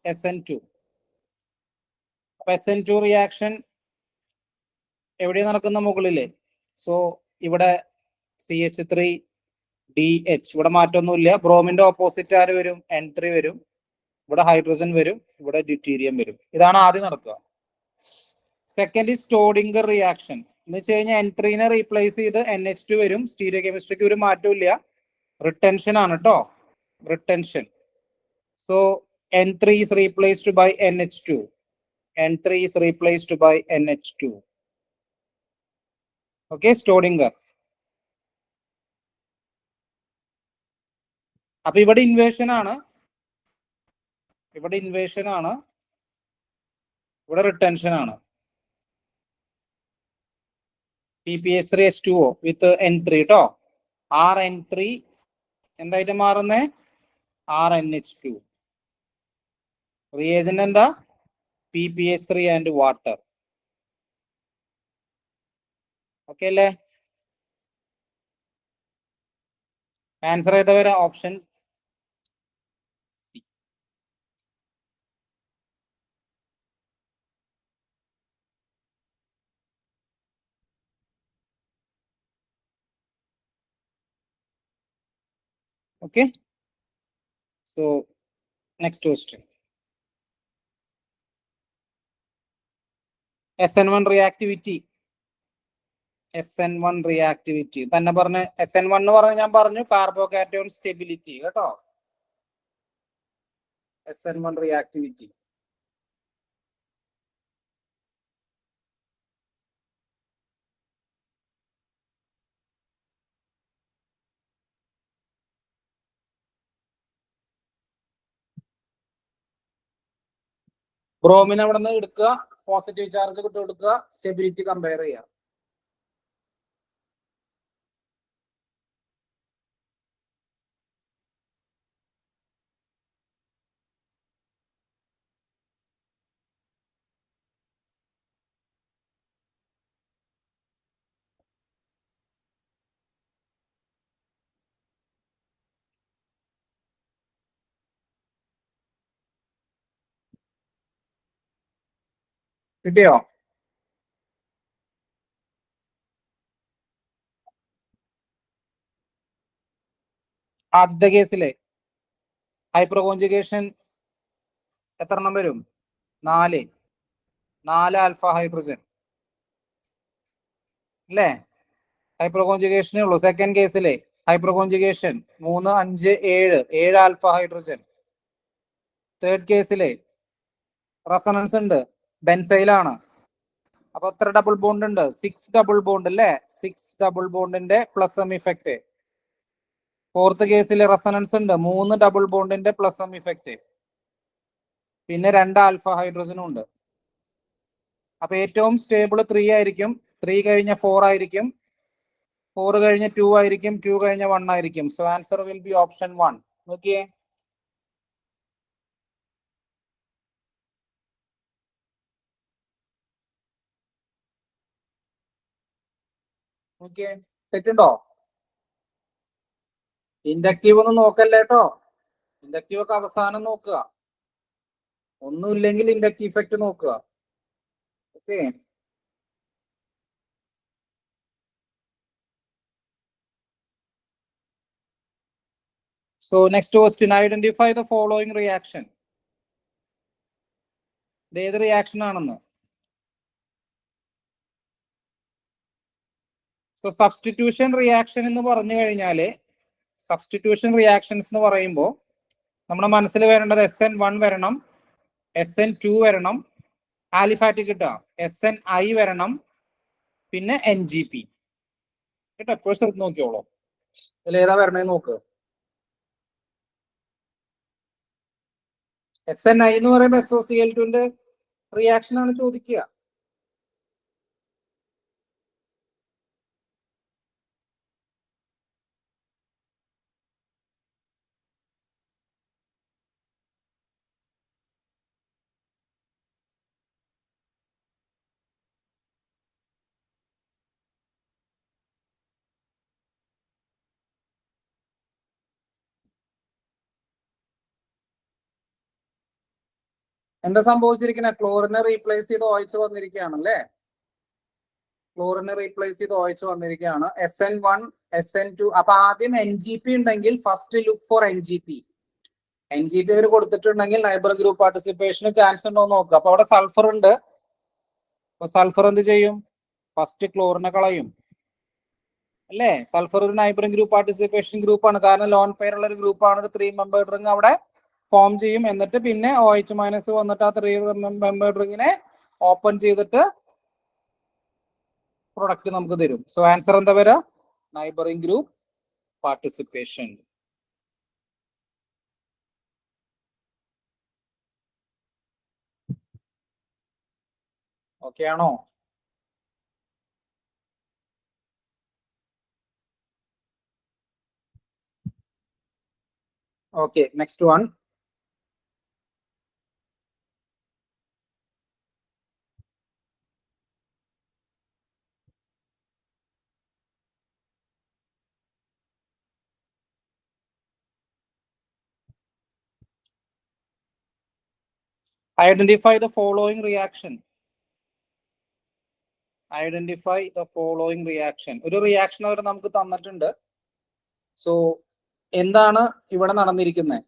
SN2. SN2 reaction എവിടെ നടക്കുന്ന? മുകളിലെ. So ഇവിടെ CH3DH, ഇവിടെ മാറ്റമൊന്നുമില്ല. ബ്രോമിന്റെ opposite ആര് വരും? N3 വരും. ഇവിടെ ഹൈഡ്രജൻ വരും, ഇവിടെ ഡ്യൂറ്റീരിയം വരും. ഇതാണ് ആദ്യം നടക്കുക. സെക്കൻഡ് ഈസ് സ്റ്റോഡിംഗർ റിയാക്ഷൻ എന്ന് വെച്ച് കഴിഞ്ഞാൽ N3 റീപ്ലേസ് ചെയ്ത് NH2 വരും. സ്റ്റീരിയോ കെമിസ്ട്രിക്ക് ഒരു മാറ്റവും ഇല്ല, റിട്ടൻഷൻ ആണ് കേട്ടോ, retention. So N3 is replaced by NH2. N3 is replaced by NH2. Okay, സ്റ്റോഡിംഗർ. അപ്പൊ ഇവിടെ ഇൻവേഷൻ ആണ്, ഇവിടെ ഇൻവേഷൻ ആണ്, ഇവിടെ റിട്ടൻഷൻ ആണ്. PPH3H2O വിത്ത് N3 കേട്ടോ. RN3 എന്തായിട്ട് മാറുന്നേ? RNH2. റിയേജന്റ് എന്താ? PPH3 and water. ഓക്കെ അല്ലേ? ആൻസർ ചെയ്ത വരെ option C. Okay, so next question. SN1 reactivity. SN1 reactivity തന്നെ പറഞ്ഞ SN1 എന്ന് പറഞ്ഞ ഞാൻ പറഞ്ഞു കാർബോകാറ്റോൺ സ്റ്റെബിലിറ്റി കേട്ടോ. SN1 reactivity. ബ്രോമിൻ അവിടെ നിന്ന് എടുക്കുക, പോസിറ്റീവ് ചാർജ് കിട്ടി കൊടുക്കുക, സ്റ്റെബിലിറ്റി കമ്പയർ ചെയ്യുക. കിട്ടിയോ? ആദ്യത്തെ കേസിലെ ഹൈപ്പർ കോൺജുഗേഷൻ എത്ര എണ്ണം വരും? 4 ആൽഫ ഹൈഡ്രജൻ അല്ലേ? ഹൈപ്പർ കോൺജുഗേഷനേ ഉള്ളൂ. സെക്കൻഡ് കേസിലെ hyper conjugation 3, 5, 7 alpha hydrogen. Third കേസിലെ റെസണൻസ് ഉണ്ട്, ബെൻസൈലാണ്. അപ്പൊ എത്ര ഡബിൾ ബോണ്ട് ഉണ്ട്? 6 ഡബിൾ ബോണ്ട് അല്ലേ? 6 double ബോണ്ടിന്റെ plus M effect. Fourth കേസിൽ റെസണൻസ് ഉണ്ട്, 3 ഡബിൾ ബോണ്ടിന്റെ പ്ലസ് എം ഇഫക്റ്റ്. പിന്നെ 2 ആൽഫ ഹൈഡ്രജനും ഉണ്ട്. അപ്പൊ ഏറ്റവും സ്റ്റേബിൾ 3 ആയിരിക്കും. 3 കഴിഞ്ഞ 4 ആയിരിക്കും. 4 കഴിഞ്ഞ 2 ആയിരിക്കും. 2 കഴിഞ്ഞ 1 ആയിരിക്കും. So answer will be option 1. നോക്കിയേ. നോക്കിയേ, തെറ്റുണ്ടോ? ഇൻഡക്റ്റീവ് ഒന്നും നോക്കല്ലേ കേട്ടോ. ഇൻഡക്റ്റീവ് ഒക്കെ അവസാനം നോക്കുക. ഒന്നുമില്ലെങ്കിൽ ഇൻഡക്റ്റീവ് ഇഫക്റ്റ് നോക്കുക. Okay. So next question, identify the following reaction. ഇത് ഏത് റിയാക്ഷൻ ആണെന്ന്? സോ സബ്സ്റ്റിറ്റ്യൂഷൻ റിയാക്ഷൻ എന്ന് പറഞ്ഞു കഴിഞ്ഞാല്, സബ്സ്റ്റിറ്റ്യൂഷൻ റിയാക്ഷൻസ് എന്ന് പറയുമ്പോൾ നമ്മുടെ മനസ്സിൽ വരേണ്ടത് SN1 വരണം, SN2 വരണം, ആലിഫാറ്റിക് കിട്ടുക, SNI വരണം, പിന്നെ NGP കേട്ടോ. എപ്പോഴും എടുത്ത് നോക്കിയോളൂ, ഇതിൽ ഏതാ വരണേന്ന് നോക്ക്. SNI എന്ന് പറയുമ്പോൾ SOCl2ന്റെ റിയാക്ഷൻ ആണ് ചോദിക്കുക. എന്താ സംഭവിച്ചിരിക്കുന്നത്? ക്ലോറിനെ റീപ്ലേസ് ചെയ്ത് OH വന്നിരിക്കുകയാണല്ലേ. ക്ലോറിനെ റീപ്ലേസ് ചെയ്ത് OH വന്നിരിക്കുകയാണ്. SN1, SN2. അപ്പൊ ആദ്യം NGP ഉണ്ടെങ്കിൽ first look for NGP. NGP അവർ കൊടുത്തിട്ടുണ്ടെങ്കിൽ നൈബർ ഗ്രൂപ്പ് പാർട്ടിസിപ്പേഷന് ചാൻസ് ഉണ്ടോ എന്ന് നോക്കുക. അപ്പൊ അവിടെ സൾഫർ ഉണ്ട്. അപ്പൊ സൾഫർ എന്ത് ചെയ്യും? ഫസ്റ്റ് ക്ലോറിനെ കളയും അല്ലേ? സൾഫർ ഒരു നൈബറിംഗ് ഗ്രൂപ്പ് പാർട്ടിസിപ്പേഷൻ ഗ്രൂപ്പാണ്. കാരണം ലോൺ പെയർ ഉള്ള ഒരു ഗ്രൂപ്പാണ്. ഒരു 3 മെമ്പേർഡ് റിംഗ് അവിടെ ഫോം ചെയ്യും. എന്നിട്ട് പിന്നെ OH മൈനസ് വന്നിട്ട് ആ 3 മെമ്പേർഡ് റിങ്ങിനെ ഓപ്പൺ ചെയ്തിട്ട് പ്രൊഡക്റ്റ് നമുക്ക് തരും. സോ ആൻസർ എന്താ വരാ? Neighbouring group participation. ഓക്കെ ആണോ? Okay, next one. Identify the following reaction. Identify the following reaction. ഒരു റിയാക്ഷൻ അവർ നമുക്ക് തന്നിട്ടുണ്ട്. സോ എന്താണ് ഇവിടെ നടന്നിരിക്കുന്നത്?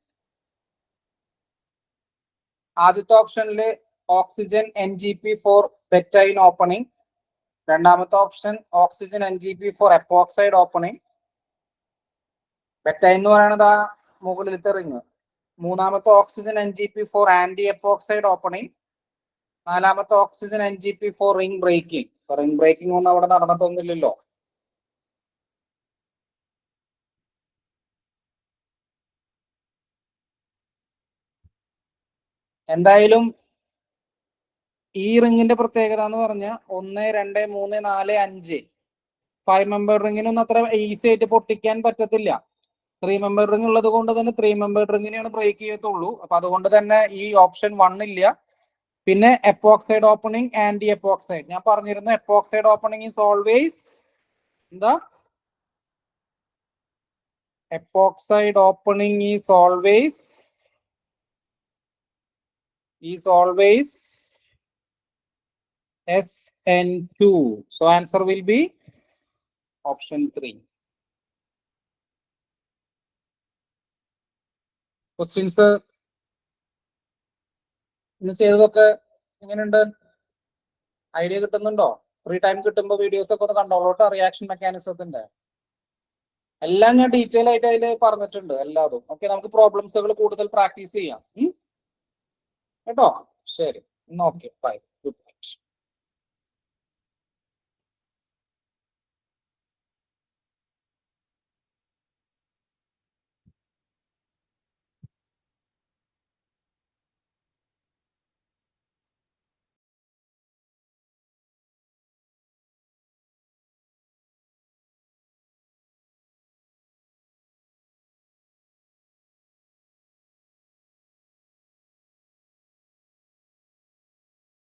ആദ്യത്തെ ഓപ്ഷനിൽ ഓക്സിജൻ NG4 ബെറ്റൈൻ ഓപ്പണിംഗ്. രണ്ടാമത്തെ option oxygen NG4 epoxide opening. Betaine എന്ന് പറയുന്നത് ആ മുകളിലത്തെ റിങ്. മൂന്നാമത്തെ oxygen NG4 anti epoxide opening. നാലാമത്തെ oxygen NG4 ring breaking. Ring breaking ഒന്നും അവിടെ നടന്നിട്ടൊന്നുമില്ലല്ലോ. എന്തായാലും ഈ റിങ്ങിന്റെ പ്രത്യേകത എന്ന് പറഞ്ഞാൽ 1, 2, 3, 4, 5 5 മെമ്പർ റിങ്ങിനൊന്നും അത്ര ഈസി ആയിട്ട് പൊട്ടിക്കാൻ പറ്റത്തില്ല. 3 മെമ്പർ റിംഗ് ഉള്ളത് കൊണ്ട് തന്നെ 3 മെമ്പർ റിങ്ങിനെയാണ് ബ്രേക്ക് ചെയ്യത്തുള്ളൂ. അപ്പൊ അതുകൊണ്ട് തന്നെ ഈ ഓപ്ഷൻ 1 ഇല്ല. പിന്നെ എപ്പോക്സൈഡ് ഓപ്പണിംഗ്, ആന്റി എപ്പോക്സൈഡ്. ഞാൻ പറഞ്ഞിരുന്നു എപ്പോക്സൈഡ് ഓപ്പണിംഗ് ഈസ് ഓൾവേസ് എന്താ? എപ്പോക്സൈഡ് opening is always SN2. So answer will be option 3. Questions ഇന്ന് ചെയ്തതൊക്കെ എങ്ങനെയുണ്ട്? ഐഡിയ കിട്ടുന്നുണ്ടോ? ഫ്രീ ടൈം കിട്ടുമ്പോൾ വീഡിയോസ് ഒക്കെ ഒന്ന് കണ്ടോളൂട്ടോ. റിയാക്ഷൻ മെക്കാനിസത്തിന്റെ എല്ലാം ഞാൻ ഡീറ്റെയിൽ ആയിട്ട് അതിൽ പറഞ്ഞിട്ടുണ്ട് എല്ലാതും. ഓക്കെ, നമുക്ക് പ്രോബ്ലംസുകൾ കൂടുതൽ പ്രാക്ടീസ് ചെയ്യാം കേട്ടോ. ശരി, ഓക്കെ, ബൈ.